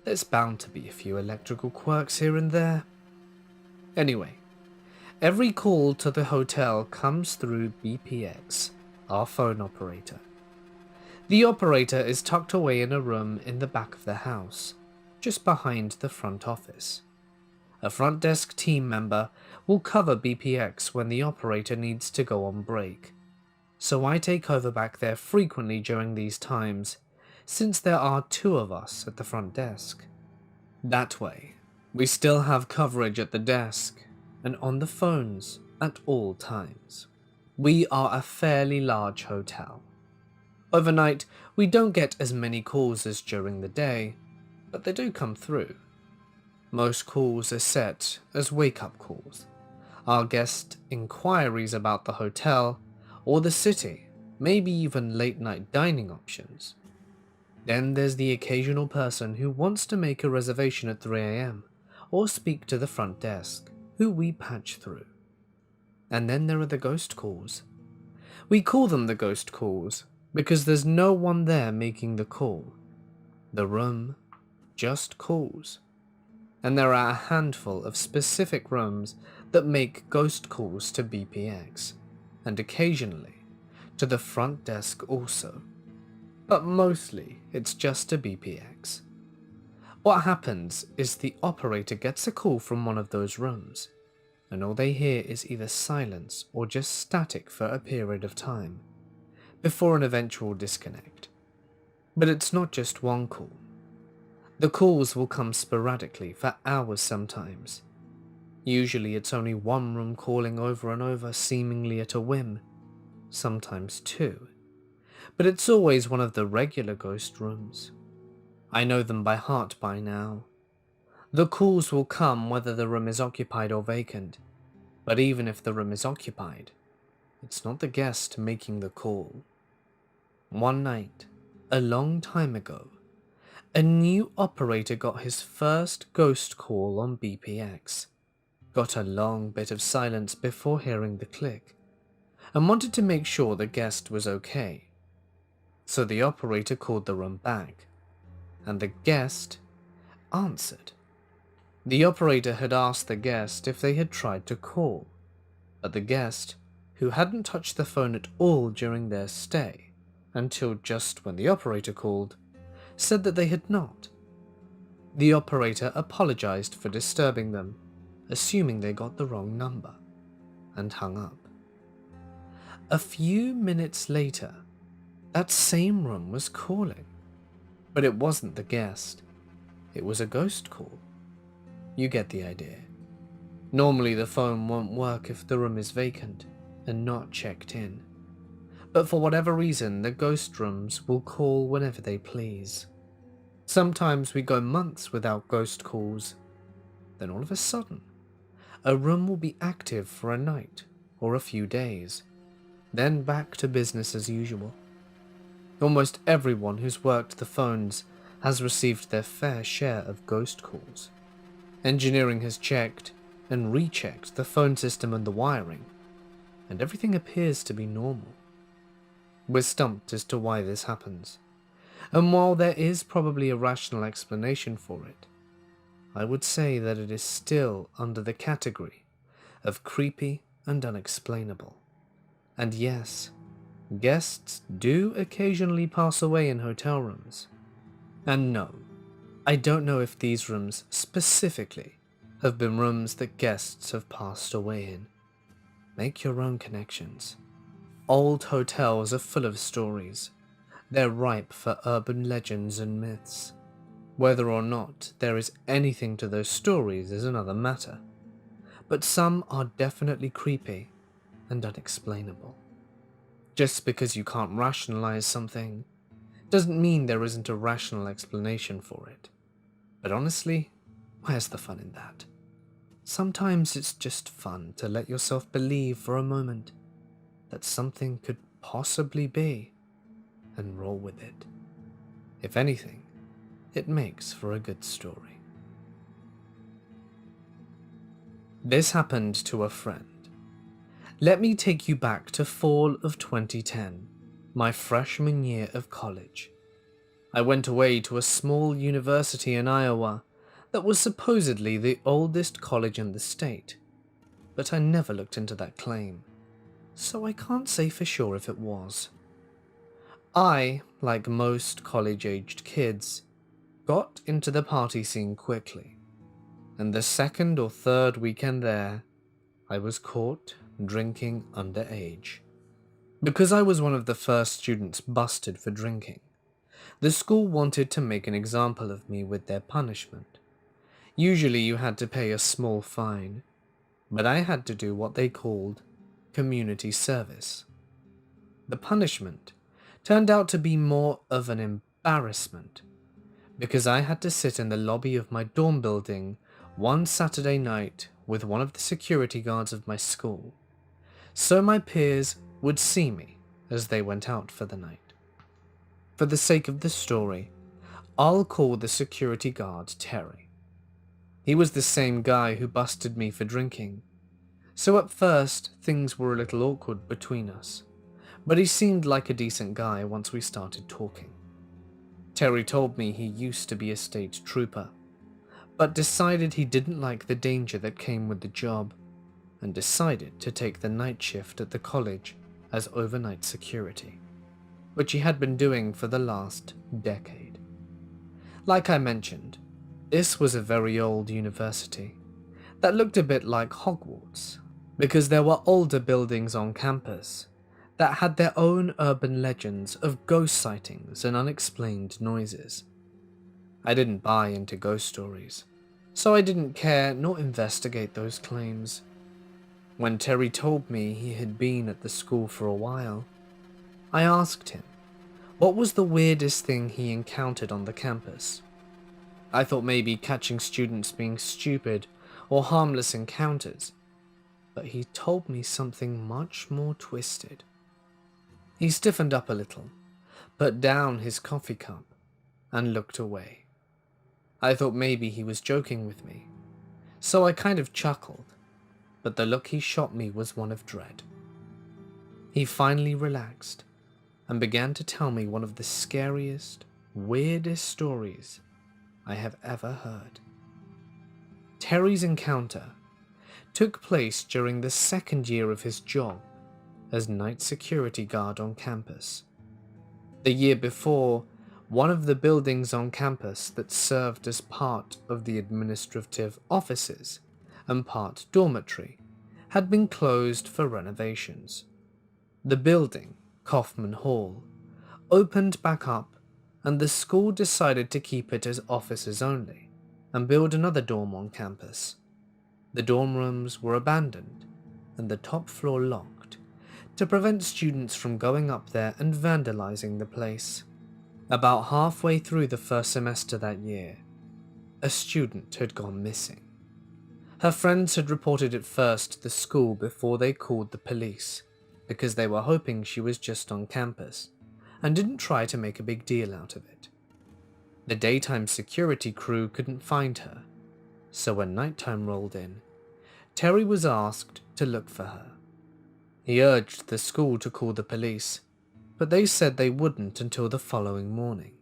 Speaker 3: There's bound to be a few electrical quirks here and there. Anyway, every call to the hotel comes through BPX, our phone operator. The operator is tucked away in a room in the back of the house, just behind the front office. A front desk team member will cover BPX when the operator needs to go on break, so I take over back there frequently during these times, since there are two of us at the front desk. That way, we still have coverage at the desk and on the phones at all times. We are a fairly large hotel. Overnight, we don't get as many calls as during the day, but they do come through. Most calls are set as wake-up calls, our guest inquiries about the hotel or the city, maybe even late-night dining options. Then there's the occasional person who wants to make a reservation at 3 a.m. or speak to the front desk, who we patch through. And then there are the ghost calls. We call them the ghost calls because there's no one there making the call. The room just calls. And there are a handful of specific rooms that make ghost calls to BPX, and occasionally to the front desk also. But mostly it's just to BPX. What happens is the operator gets a call from one of those rooms, and all they hear is either silence or just static for a period of time, before an eventual disconnect. But it's not just one call. The calls will come sporadically for hours sometimes. Usually it's only one room calling over and over, seemingly at a whim, sometimes two. But it's always one of the regular ghost rooms. I know them by heart by now. The calls will come whether the room is occupied or vacant, but even if the room is occupied, it's not the guest making the call. One night, a long time ago, a new operator got his first ghost call on BPX, got a long bit of silence before hearing the click, and wanted to make sure the guest was okay. So the operator called the room back, and the guest answered. The operator had asked the guest if they had tried to call, but the guest, who hadn't touched the phone at all during their stay, until just when the operator called, said that they had not. The operator apologized for disturbing them, assuming they got the wrong number, and hung up. A few minutes later, that same room was calling, but it wasn't the guest. It was a ghost call. You get the idea. Normally the phone won't work if the room is vacant and not checked in. But for whatever reason, the ghost rooms will call whenever they please. Sometimes we go months without ghost calls. Then all of a sudden, a room will be active for a night or a few days. Then back to business as usual. Almost everyone who's worked the phones has received their fair share of ghost calls. Engineering has checked and rechecked the phone system and the wiring, and everything appears to be normal. We're stumped as to why this happens, and while there is probably a rational explanation for it, I would say that it is still under the category of creepy and unexplainable. And yes, guests do occasionally pass away in hotel rooms. And no, I don't know if these rooms specifically have been rooms that guests have passed away in. Make your own connections. Old hotels are full of stories. They're ripe for urban legends and myths. Whether or not there is anything to those stories is another matter, but some are definitely creepy and unexplainable. Just because you can't rationalize something doesn't mean there isn't a rational explanation for it. But honestly, where's the fun in that? Sometimes it's just fun to let yourself believe for a moment that something could possibly be, and roll with it. If anything, it makes for a good story. This happened to a friend. Let me take you back to fall of 2010, my freshman year of college. I went away to a small university in Iowa that was supposedly the oldest college in the state, but I never looked into that claim, so I can't say for sure if it was. I, like most college-aged kids, got into the party scene quickly, and the second or third weekend there, I was caught drinking underage. Because I was one of the first students busted for drinking, the school wanted to make an example of me with their punishment. Usually you had to pay a small fine, but I had to do what they called community service. The punishment turned out to be more of an embarrassment, because I had to sit in the lobby of my dorm building one Saturday night with one of the security guards of my school, so my peers would see me as they went out for the night. For the sake of the story, I'll call the security guard Terry. He was the same guy who busted me for drinking, so at first things were a little awkward between us, but he seemed like a decent guy once we started talking. Terry told me he used to be a state trooper, but decided he didn't like the danger that came with the job, and decided to take the night shift at the college as overnight security, which he had been doing for the last decade. Like I mentioned, this was a very old university that looked a bit like Hogwarts, because there were older buildings on campus that had their own urban legends of ghost sightings and unexplained noises. I didn't buy into ghost stories, so I didn't care nor investigate those claims. When Terry told me he had been at the school for a while, I asked him what was the weirdest thing he encountered on the campus. I thought maybe catching students being stupid or harmless encounters, but he told me something much more twisted. He stiffened up a little, put down his coffee cup, and looked away. I thought maybe he was joking with me, so I kind of chuckled, but the look he shot me was one of dread. He finally relaxed and began to tell me one of the scariest, weirdest stories I have ever heard. Terry's encounter took place during the second year of his job as night security guard on campus. The year before, one of the buildings on campus that served as part of the administrative offices and part dormitory had been closed for renovations. The building, Kaufman Hall, opened back up, and the school decided to keep it as offices only and build another dorm on campus. The dorm rooms were abandoned and the top floor locked to prevent students from going up there and vandalizing the place. About halfway through the first semester that year, a student had gone missing. Her friends had reported it first to the school before they called the police, because they were hoping she was just on campus and didn't try to make a big deal out of it. The daytime security crew couldn't find her, so when nighttime rolled in, Terry was asked to look for her. He urged the school to call the police, but they said they wouldn't until the following morning.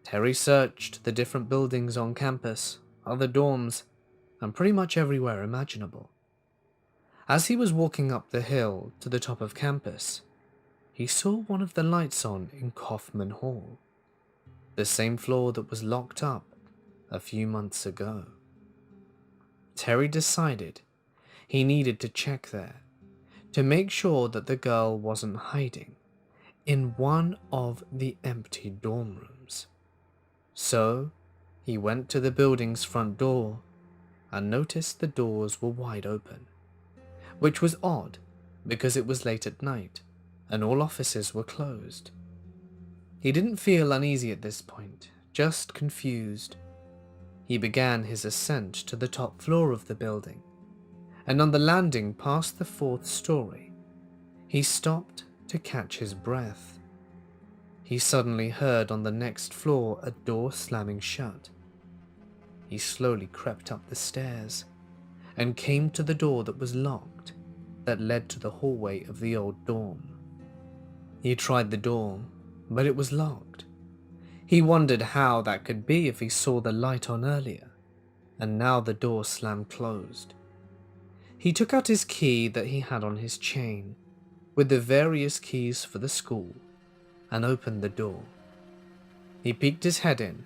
Speaker 3: Terry searched the different buildings on campus, other dorms, and pretty much everywhere imaginable. As he was walking up the hill to the top of campus, he saw one of the lights on in Kaufman Hall, the same floor that was locked up a few months ago. Terry decided he needed to check there to make sure that the girl wasn't hiding in one of the empty dorm rooms. So he went to the building's front door and noticed the doors were wide open, which was odd because it was late at night and all offices were closed. He didn't feel uneasy at this point, just confused. He began his ascent to the top floor of the building, and on the landing past the fourth story, he stopped to catch his breath. He suddenly heard on the next floor a door slamming shut. He slowly crept up the stairs and came to the door that was locked that led to the hallway of the old dorm. He tried the door, but it was locked. He wondered how that could be if he saw the light on earlier, and now the door slammed closed. He took out his key that he had on his chain, with the various keys for the school, and opened the door. He peeked his head in,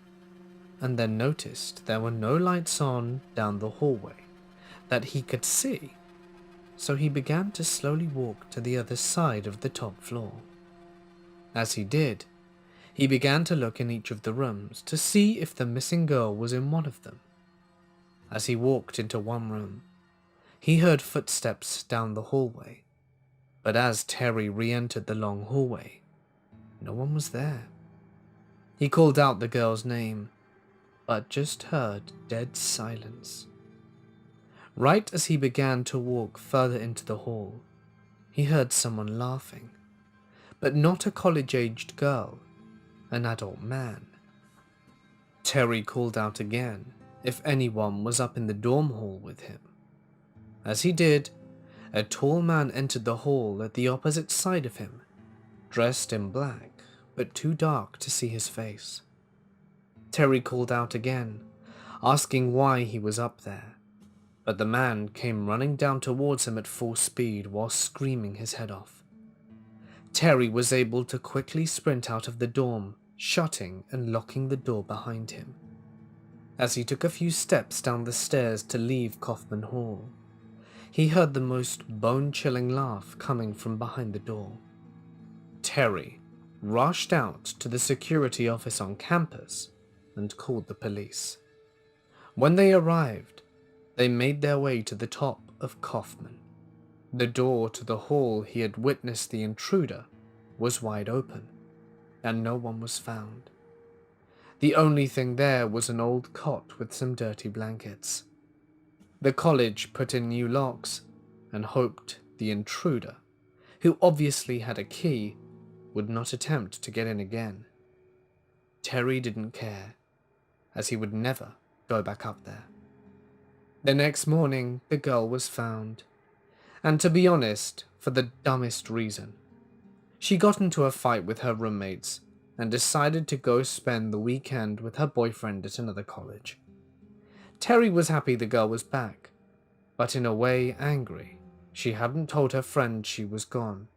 Speaker 3: and then noticed there were no lights on down the hallway that he could see, so he began to slowly walk to the other side of the top floor. As he did, he began to look in each of the rooms to see if the missing girl was in one of them. As he walked into one room, he heard footsteps down the hallway, but as Terry re-entered the long hallway, no one was there. He called out the girl's name, but just heard dead silence. Right as he began to walk further into the hall, he heard someone laughing, but not a college-aged girl, an adult man. Terry called out again if anyone was up in the dorm hall with him. As he did, a tall man entered the hall at the opposite side of him, dressed in black, but too dark to see his face. Terry called out again, asking why he was up there, but the man came running down towards him at full speed while screaming his head off. Terry was able to quickly sprint out of the dorm, shutting and locking the door behind him. As he took a few steps down the stairs to leave Kaufman Hall, he heard the most bone-chilling laugh coming from behind the door. Terry rushed out to the security office on campus and called the police. When they arrived, they made their way to the top of Kaufman. The door to the hall he had witnessed the intruder was wide open, and no one was found. The only thing there was an old cot with some dirty blankets. The college put in new locks and hoped the intruder, who obviously had a key, would not attempt to get in again. Terry didn't care, as he would never go back up there. The next morning, the girl was found, and to be honest, for the dumbest reason. She got into a fight with her roommates and decided to go spend the weekend with her boyfriend at another college. Terry was happy the girl was back, but in a way angry she hadn't told her friend she was gone,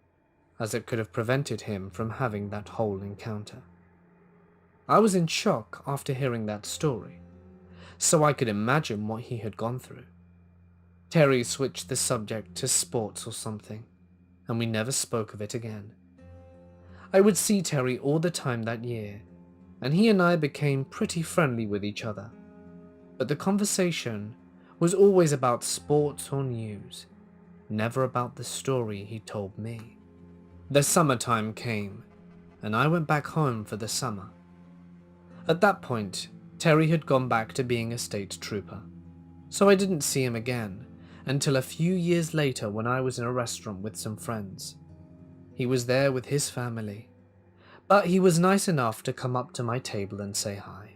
Speaker 3: as it could have prevented him from having that whole encounter. I was in shock after hearing that story, so I could imagine what he had gone through. Terry switched the subject to sports or something, and we never spoke of it again. I would see Terry all the time that year, and he and I became pretty friendly with each other, but the conversation was always about sports or news, never about the story he told me. The summertime came, and I went back home for the summer. At that point, Terry had gone back to being a state trooper, so I didn't see him again until a few years later when I was in a restaurant with some friends. He was there with his family, but he was nice enough to come up to my table and say hi.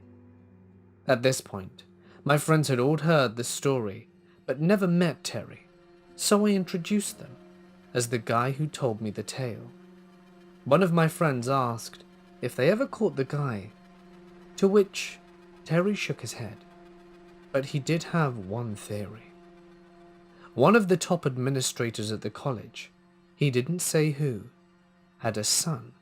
Speaker 3: At this point, my friends had all heard the story, but never met Terry, so I introduced them as the guy who told me the tale. One of my friends asked if they ever caught the guy, to which Terry shook his head, but he did have one theory. One of the top administrators at the college, he didn't say who, had a son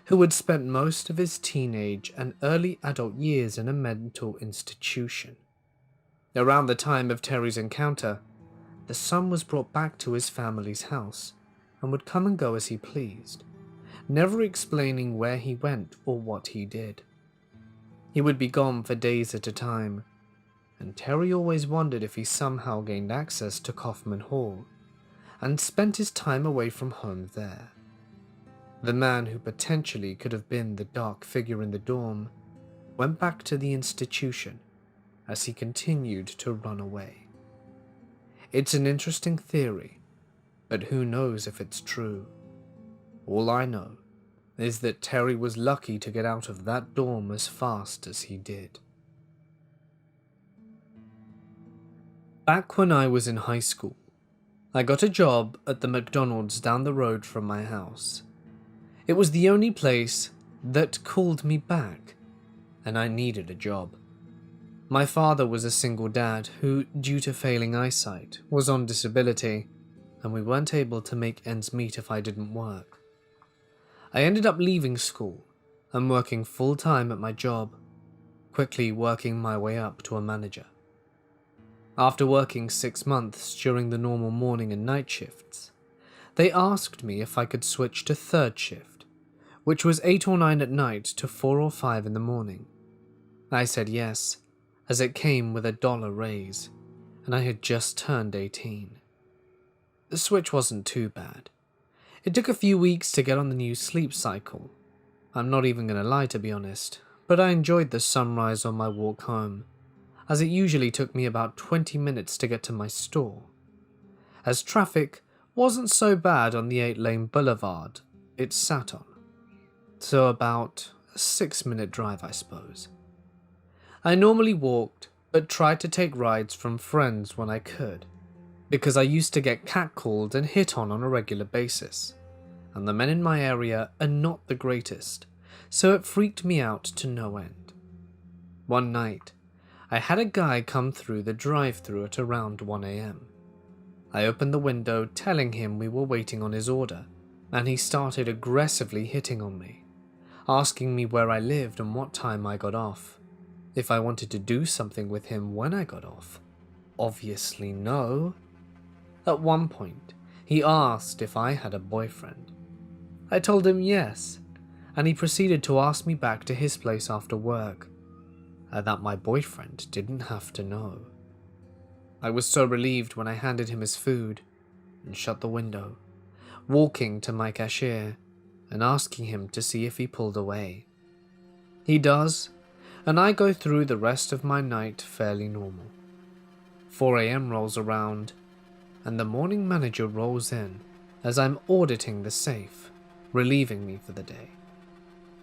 Speaker 3: who had spent most of his teenage and early adult years in a mental institution. Around the time of Terry's encounter, the son was brought back to his family's house and would come and go as he pleased, never explaining where he went or what he did. He would be gone for days at a time, and Terry always wondered if he somehow gained access to Kaufman Hall and spent his time away from home there. The man who potentially could have been the dark figure in the dorm went back to the institution as he continued to run away. It's an interesting theory, but who knows if it's true. All I know is that Terry was lucky to get out of that dorm as fast as he did. Back when I was in high school, I got a job at the McDonald's down the road from my house. It was the only place that called me back, and I needed a job. My father was a single dad who, due to failing eyesight, was on disability, and we weren't able to make ends meet if I didn't work. I ended up leaving school and working full-time at my job, quickly working my way up to a manager. After working 6 months during the normal morning and night shifts, they asked me if I could switch to third shift, which was 8 or 9 at night to 4 or 5 in the morning. I said yes, as it came with $1 raise, and I had just turned 18. The switch wasn't too bad. It took a few weeks to get on the new sleep cycle. I'm not even going to lie, to be honest, but I enjoyed the sunrise on my walk home, as it usually took me about 20 minutes to get to my store, as traffic wasn't so bad on the 8-lane boulevard it sat on, so about a 6-minute drive, I suppose. I normally walked, but tried to take rides from friends when I could, because I used to get catcalled and hit on a regular basis, and the men in my area are not the greatest, so it freaked me out to no end. One night, I had a guy come through the drive-thru at around 1 a.m. I opened the window telling him we were waiting on his order, and he started aggressively hitting on me, asking me where I lived and what time I got off, if I wanted to do something with him when I got off. Obviously no. At one point, he asked if I had a boyfriend. I told him yes, and he proceeded to ask me back to his place after work, and that my boyfriend didn't have to know. I was so relieved when I handed him his food and shut the window, walking to my cashier and asking him to see if he pulled away. He does, and I go through the rest of my night fairly normal. 4 a.m. rolls around, and the morning manager rolls in as I'm auditing the safe, relieving me for the day.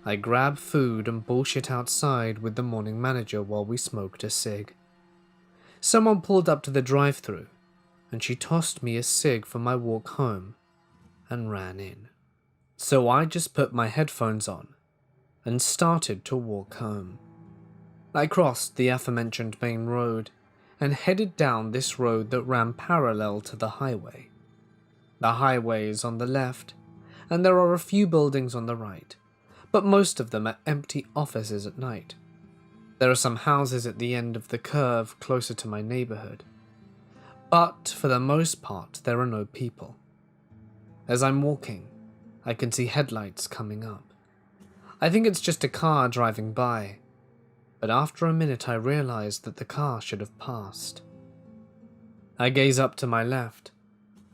Speaker 3: I grab food and bullshit outside with the morning manager while we smoked a cig. Someone pulled up to the drive-thru, and she tossed me a cig for my walk home and ran in. So I just put my headphones on and started to walk home. I crossed the aforementioned main road and headed down this road that ran parallel to the highway. The highway is on the left, and there are a few buildings on the right, but most of them are empty offices at night. There are some houses at the end of the curve closer to my neighborhood, but for the most part there are no people. As I'm walking, I can see headlights coming up. I think it's just a car driving by, but after a minute I realize that the car should have passed. I gaze up to my left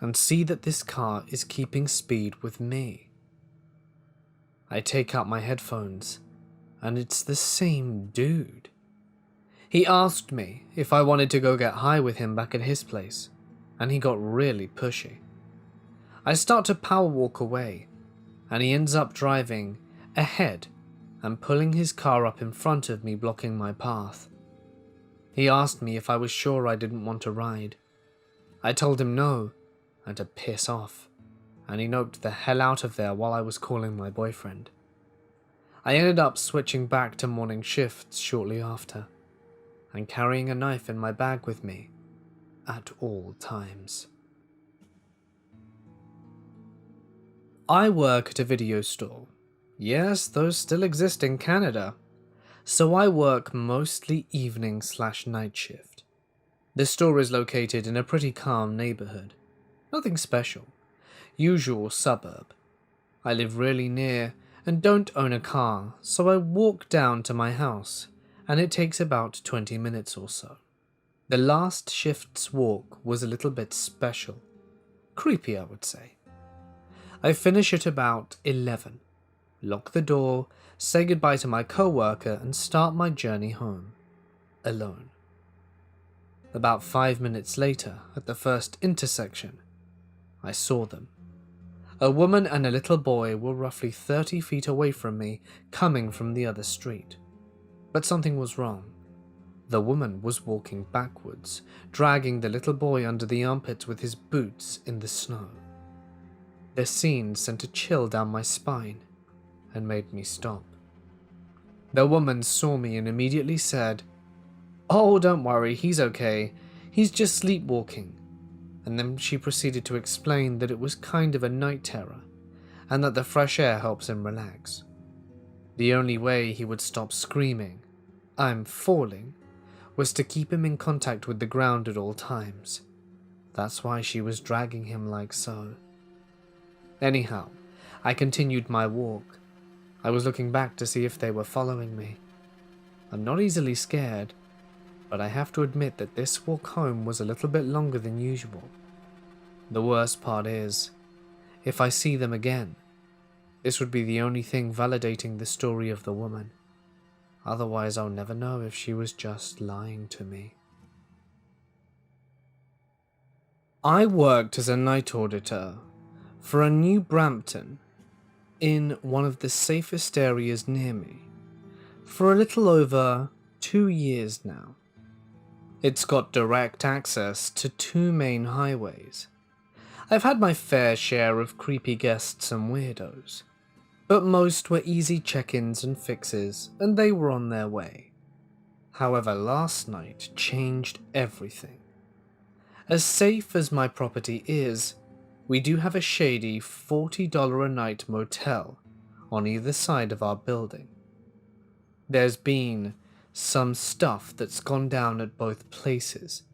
Speaker 3: and see that this car is keeping speed with me. I take out my headphones, and it's the same dude. He asked me if I wanted to go get high with him back at his place, and he got really pushy. I start to power walk away, and he ends up driving ahead and pulling his car up in front of me, blocking my path. He asked me if I was sure I didn't want to ride. I told him no, and to piss off, and he noped the hell out of there while I was calling my boyfriend. I ended up switching back to morning shifts shortly after, and carrying a knife in my bag with me at all times. I work at a video store. Yes, those still exist in Canada. So I work mostly evening/night shift. The store is located in a pretty calm neighborhood. Nothing special. Usual suburb. I live really near and don't own a car, so I walk down to my house, and it takes about 20 minutes or so. The last shift's walk was a little bit special. Creepy, I would say. I finish at about 11. Lock the door, say goodbye to my co-worker, and start my journey home, alone. About 5 minutes later, at the first intersection, I saw them. A woman and a little boy were roughly 30 feet away from me, coming from the other street. But something was wrong. The woman was walking backwards, dragging the little boy under the armpits with his boots in the snow. The scene sent a chill down my spine and made me stop. The woman saw me and immediately said, "Oh, don't worry, he's okay. He's just sleepwalking." And then she proceeded to explain that it was kind of a night terror, and that the fresh air helps him relax. The only way he would stop screaming, "I'm falling," was to keep him in contact with the ground at all times. That's why she was dragging him like so. Anyhow, I continued my walk. I was looking back to see if they were following me. I'm not easily scared, but I have to admit that this walk home was a little bit longer than usual. The worst part is, if I see them again, this would be the only thing validating the story of the woman. Otherwise, I'll never know if she was just lying to me. I worked as a night auditor for a New Brampton in one of the safest areas near me for a little over 2 years now. It's got direct access to 2 main highways. I've had my fair share of creepy guests and weirdos, but most were easy check-ins and fixes, and they were on their way. However, last night changed everything. As safe as my property is, we do have a shady $40 a night motel on either side of our building. There's been some stuff that's gone down at both places,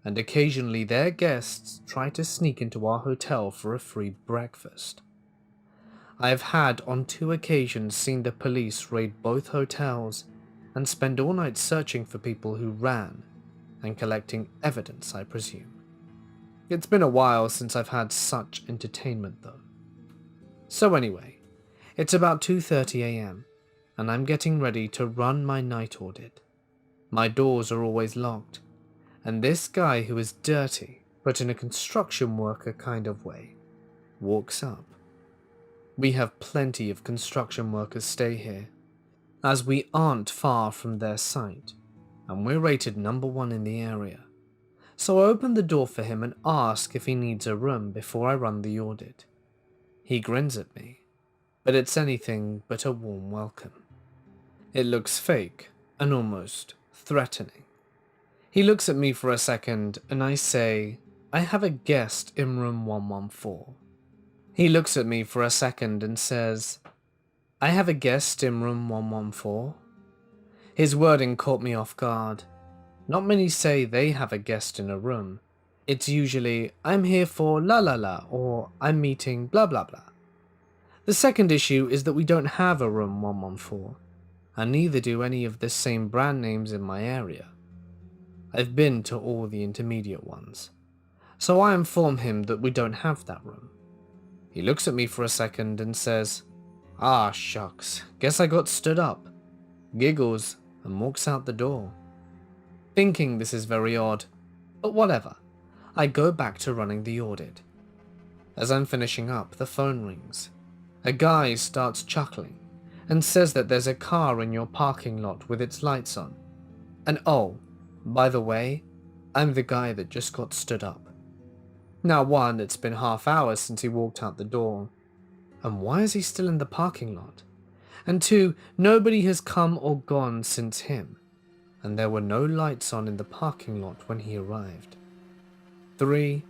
Speaker 3: and occasionally their guests try to sneak into our hotel for a free breakfast. I have had on 2 occasions seen the police raid both hotels and spend all night searching for people who ran and collecting evidence, I presume. It's been a while since I've had such entertainment though. So anyway, it's about 2:30 a.m. and I'm getting ready to run my night audit. My doors are always locked, and this guy who is dirty, but in a construction worker kind of way, walks up. We have plenty of construction workers stay here, as we aren't far from their site, and we're rated number 1 in the area. So I open the door for him and ask if he needs a room before I run the audit. He grins at me, but it's anything but a warm welcome. It looks fake and almost threatening. He looks at me for a second and I say, I have a guest in room 114. He looks at me for a second and says, I have a guest in room 114. His wording caught me off guard. Not many say they have a guest in a room. It's usually, I'm here for la la la, or I'm meeting blah blah blah. The second issue is that we don't have a room 114, and neither do any of the same brand names in my area. I've been to all the intermediate ones, so I inform him that we don't have that room. He looks at me for a second and says, ah shucks, guess I got stood up, giggles and walks out the door. Thinking this is very odd, but whatever, I go back to running the audit. As I'm finishing up, the phone rings. A guy starts chuckling and says that there's a car in your parking lot with its lights on. And oh, by the way, I'm the guy that just got stood up. Now 1, it's been half hour since he walked out the door. And why is he still in the parking lot? And 2, nobody has come or gone since him. And there were no lights on in the parking lot when he arrived. 3,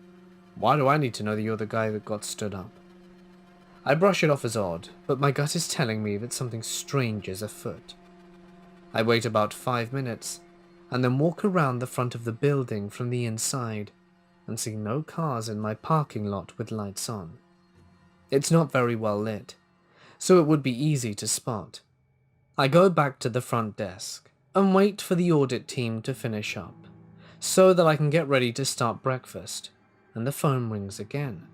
Speaker 3: why do I need to know that you're the guy that got stood up? I brush it off as odd, but my gut is telling me that something strange is afoot. I wait about 5 minutes, and then walk around the front of the building from the inside, and see no cars in my parking lot with lights on. It's not very well lit, so it would be easy to spot. I go back to the front desk, and wait for the audit team to finish up, so that I can get ready to start breakfast, and the phone rings again.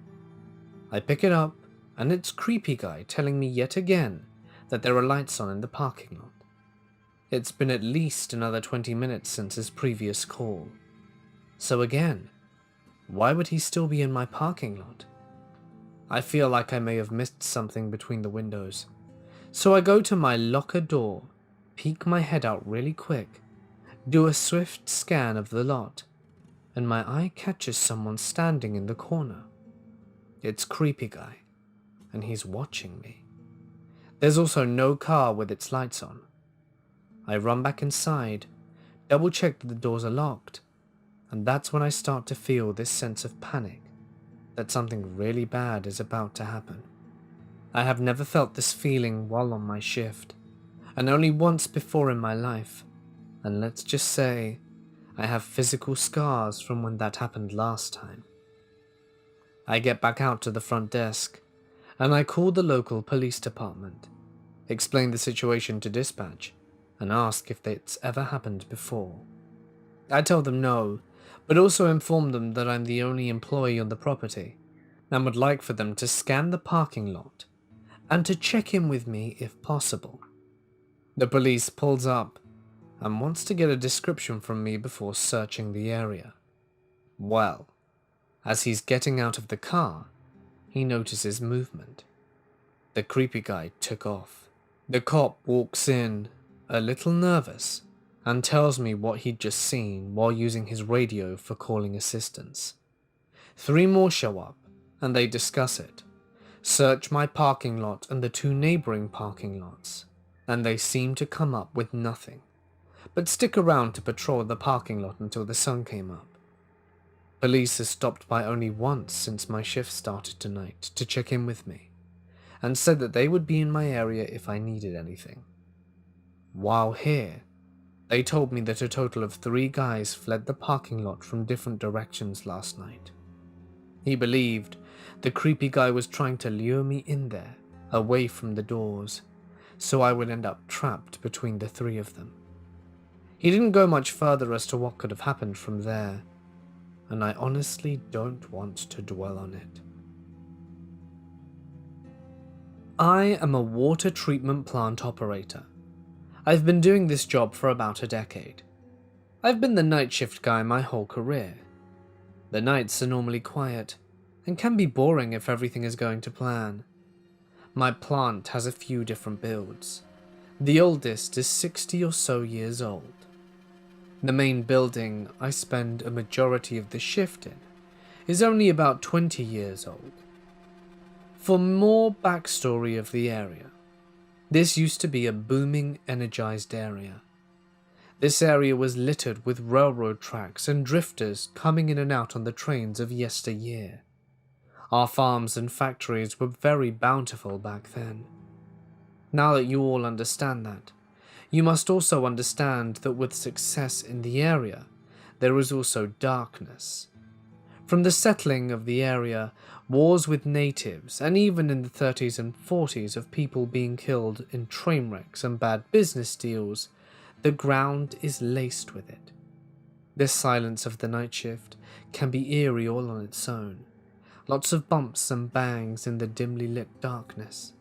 Speaker 3: I pick it up, and it's Creepy Guy telling me yet again that there are lights on in the parking lot. It's been at least another 20 minutes since his previous call. So again, why would he still be in my parking lot? I feel like I may have missed something between the windows, so I go to my locker door, peek my head out really quick, do a swift scan of the lot, and my eye catches someone standing in the corner. It's Creepy Guy, and he's watching me. There's also no car with its lights on. I run back inside, double check that the doors are locked, and that's when I start to feel this sense of panic, that something really bad is about to happen. I have never felt this feeling while on my shift, and only once before in my life, and let's just say, I have physical scars from when that happened last time. I get back out to the front desk, and I call the local police department, explain the situation to dispatch, and ask if it's ever happened before. I tell them no, but also inform them that I'm the only employee on the property, and would like for them to scan the parking lot, and to check in with me if possible. The police pulls up and wants to get a description from me before searching the area. Well, as he's getting out of the car, he notices movement. The Creepy Guy took off. The cop walks in, a little nervous, and tells me what he'd just seen while using his radio for calling assistance. 3 more show up, and they discuss it, search my parking lot and the 2 neighboring parking lots, and they seem to come up with nothing, but stick around to patrol the parking lot until the sun came up. Police has stopped by only once since my shift started tonight to check in with me, and said that they would be in my area if I needed anything. While here, they told me that a total of 3 guys fled the parking lot from different directions last night. He believed the Creepy Guy was trying to lure me in there, away from the doors, so I would end up trapped between the 3 of them. He didn't go much further as to what could have happened from there, and I honestly don't want to dwell on it. I am a water treatment plant operator I've been doing this job for about a decade. I've been the night shift guy my whole career. The nights are normally quiet and can be boring if everything is going to plan. My plant has a few different builds. The oldest is 60 or so years old. The main building I spend a majority of the shift in is only about 20 years old. For more backstory of the area, this used to be a booming, energized area. This area was littered with railroad tracks and drifters coming in and out on the trains of yesteryear. Our farms and factories were very bountiful back then. Now that you all understand that, you must also understand that with success in the area, there is also darkness. From the settling of the area, wars with natives, and even in the 30s and 40s of people being killed in train wrecks and bad business deals, the ground is laced with it. This silence of the night shift can be eerie all on its own. Lots of bumps and bangs in the dimly lit darkness.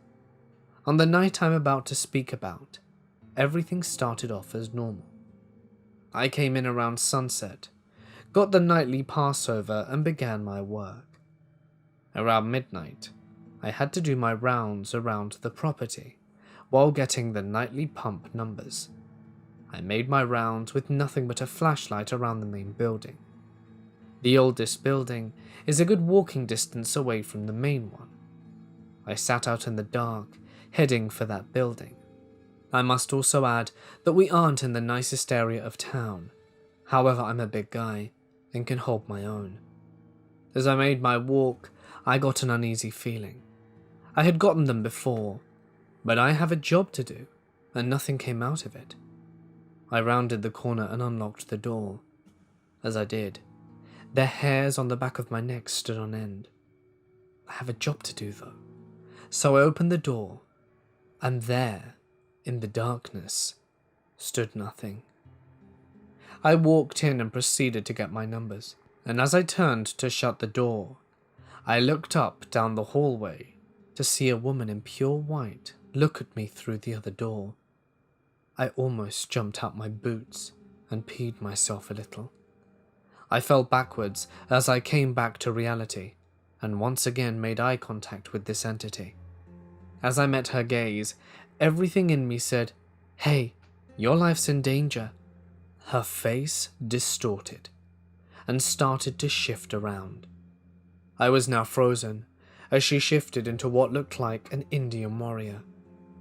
Speaker 3: On the night I'm about to speak about, everything started off as normal. I came in around sunset, got the nightly Passover and began my work. Around midnight, I had to do my rounds around the property while getting the nightly pump numbers. I made my rounds with nothing but a flashlight around the main building. The oldest building is a good walking distance away from the main one. I sat out in the dark, heading for that building. I must also add that we aren't in the nicest area of town. However, I'm a big guy and can hold my own. As I made my walk, I got an uneasy feeling. I had gotten them before, but I have a job to do, and nothing came out of it. I rounded the corner and unlocked the door. As I did, the hairs on the back of my neck stood on end. I have a job to do, though. So I opened the door, and there, in the darkness, stood nothing. I walked in and proceeded to get my numbers, and as I turned to shut the door, I looked up down the hallway to see a woman in pure white look at me through the other door. I almost jumped out my boots and peed myself a little. I fell backwards as I came back to reality, and once again made eye contact with this entity. As I met her gaze, everything in me said, "Hey, your life's in danger." Her face distorted and started to shift around. I was now frozen as she shifted into what looked like an Indian warrior.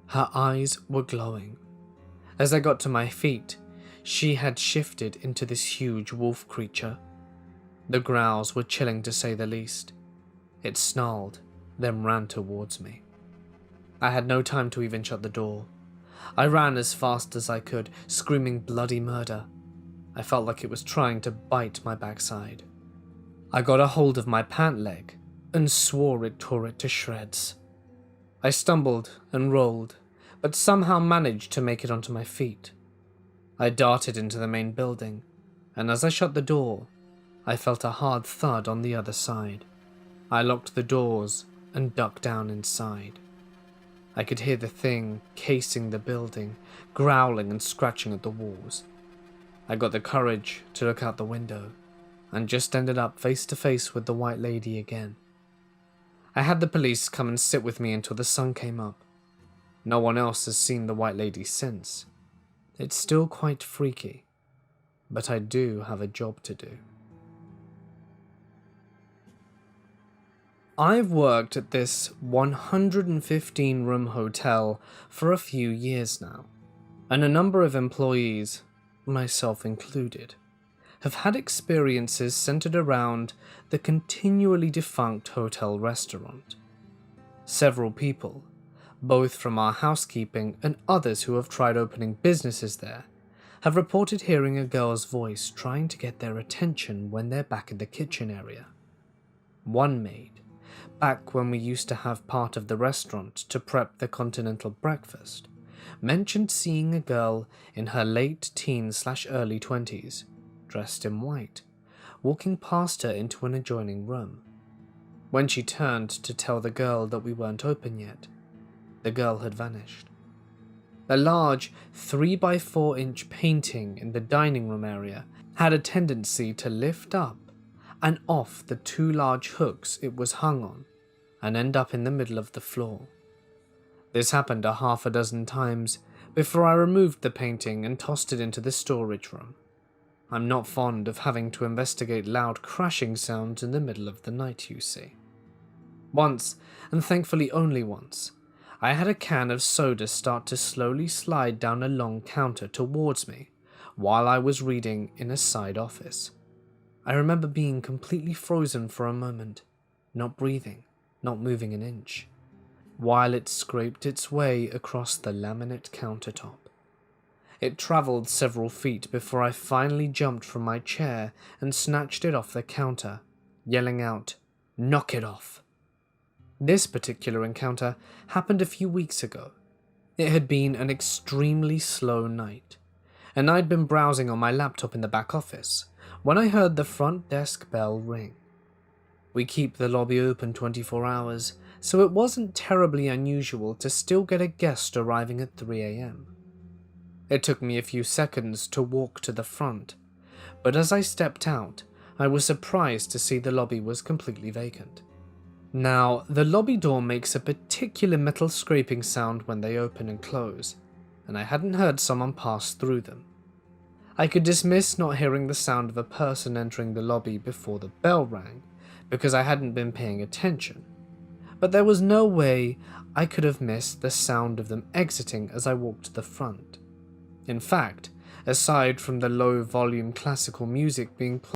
Speaker 3: Her eyes were glowing. As I got to my feet, she had shifted into this huge wolf creature. The growls were chilling to say the least. It snarled, then ran towards me. I had no time to even shut the door. I ran as fast as I could, screaming bloody murder. I felt like it was trying to bite my backside. I got a hold of my pant leg and swore it tore it to shreds. I stumbled and rolled, but somehow managed to make it onto my feet. I darted into the main building, and as I shut the door, I felt a hard thud on the other side. I locked the doors and ducked down inside. I could hear the thing casing the building, growling and scratching at the walls. I got the courage to look out the window, and just ended up face to face with the white lady again. I had the police come and sit with me until the sun came up. No one else has seen the white lady since. It's still quite freaky, but I do have a job to do. I've worked at this 115-room hotel for a few years now, and a number of employees, myself included, have had experiences centered around the continually defunct hotel restaurant. Several people, both from our housekeeping and others who have tried opening businesses there, have reported hearing a girl's voice trying to get their attention when they're back in the kitchen area. One maid, back when we used to have part of the restaurant to prep the continental breakfast, mentioned seeing a girl in her late teens/early 20s, dressed in white, walking past her into an adjoining room. When she turned to tell the girl that we weren't open yet, the girl had vanished. A large 3x4-inch painting in the dining room area had a tendency to lift up and off the two large hooks it was hung on and end up in the middle of the floor. This happened a half a dozen times before I removed the painting and tossed it into the storage room. I'm not fond of having to investigate loud crashing sounds in the middle of the night, you see. Once, and thankfully only once, I had a can of soda start to slowly slide down a long counter towards me while I was reading in a side office. I remember being completely frozen for a moment, not breathing, not moving an inch, while it scraped its way across the laminate countertop. It travelled several feet before I finally jumped from my chair and snatched it off the counter, yelling out, "Knock it off!" This particular encounter happened a few weeks ago. It had been an extremely slow night, and I'd been browsing on my laptop in the back office when I heard the front desk bell ring. We keep the lobby open 24 hours, so it wasn't terribly unusual to still get a guest arriving at 3 a.m. It took me a few seconds to walk to the front, but as I stepped out, I was surprised to see the lobby was completely vacant. Now, the lobby door makes a particular metal scraping sound when they open and close, and I hadn't heard someone pass through them. I could dismiss not hearing the sound of a person entering the lobby before the bell rang, because I hadn't been paying attention, but there was no way I could have missed the sound of them exiting as I walked to the front. In fact, aside from the low-volume classical music being played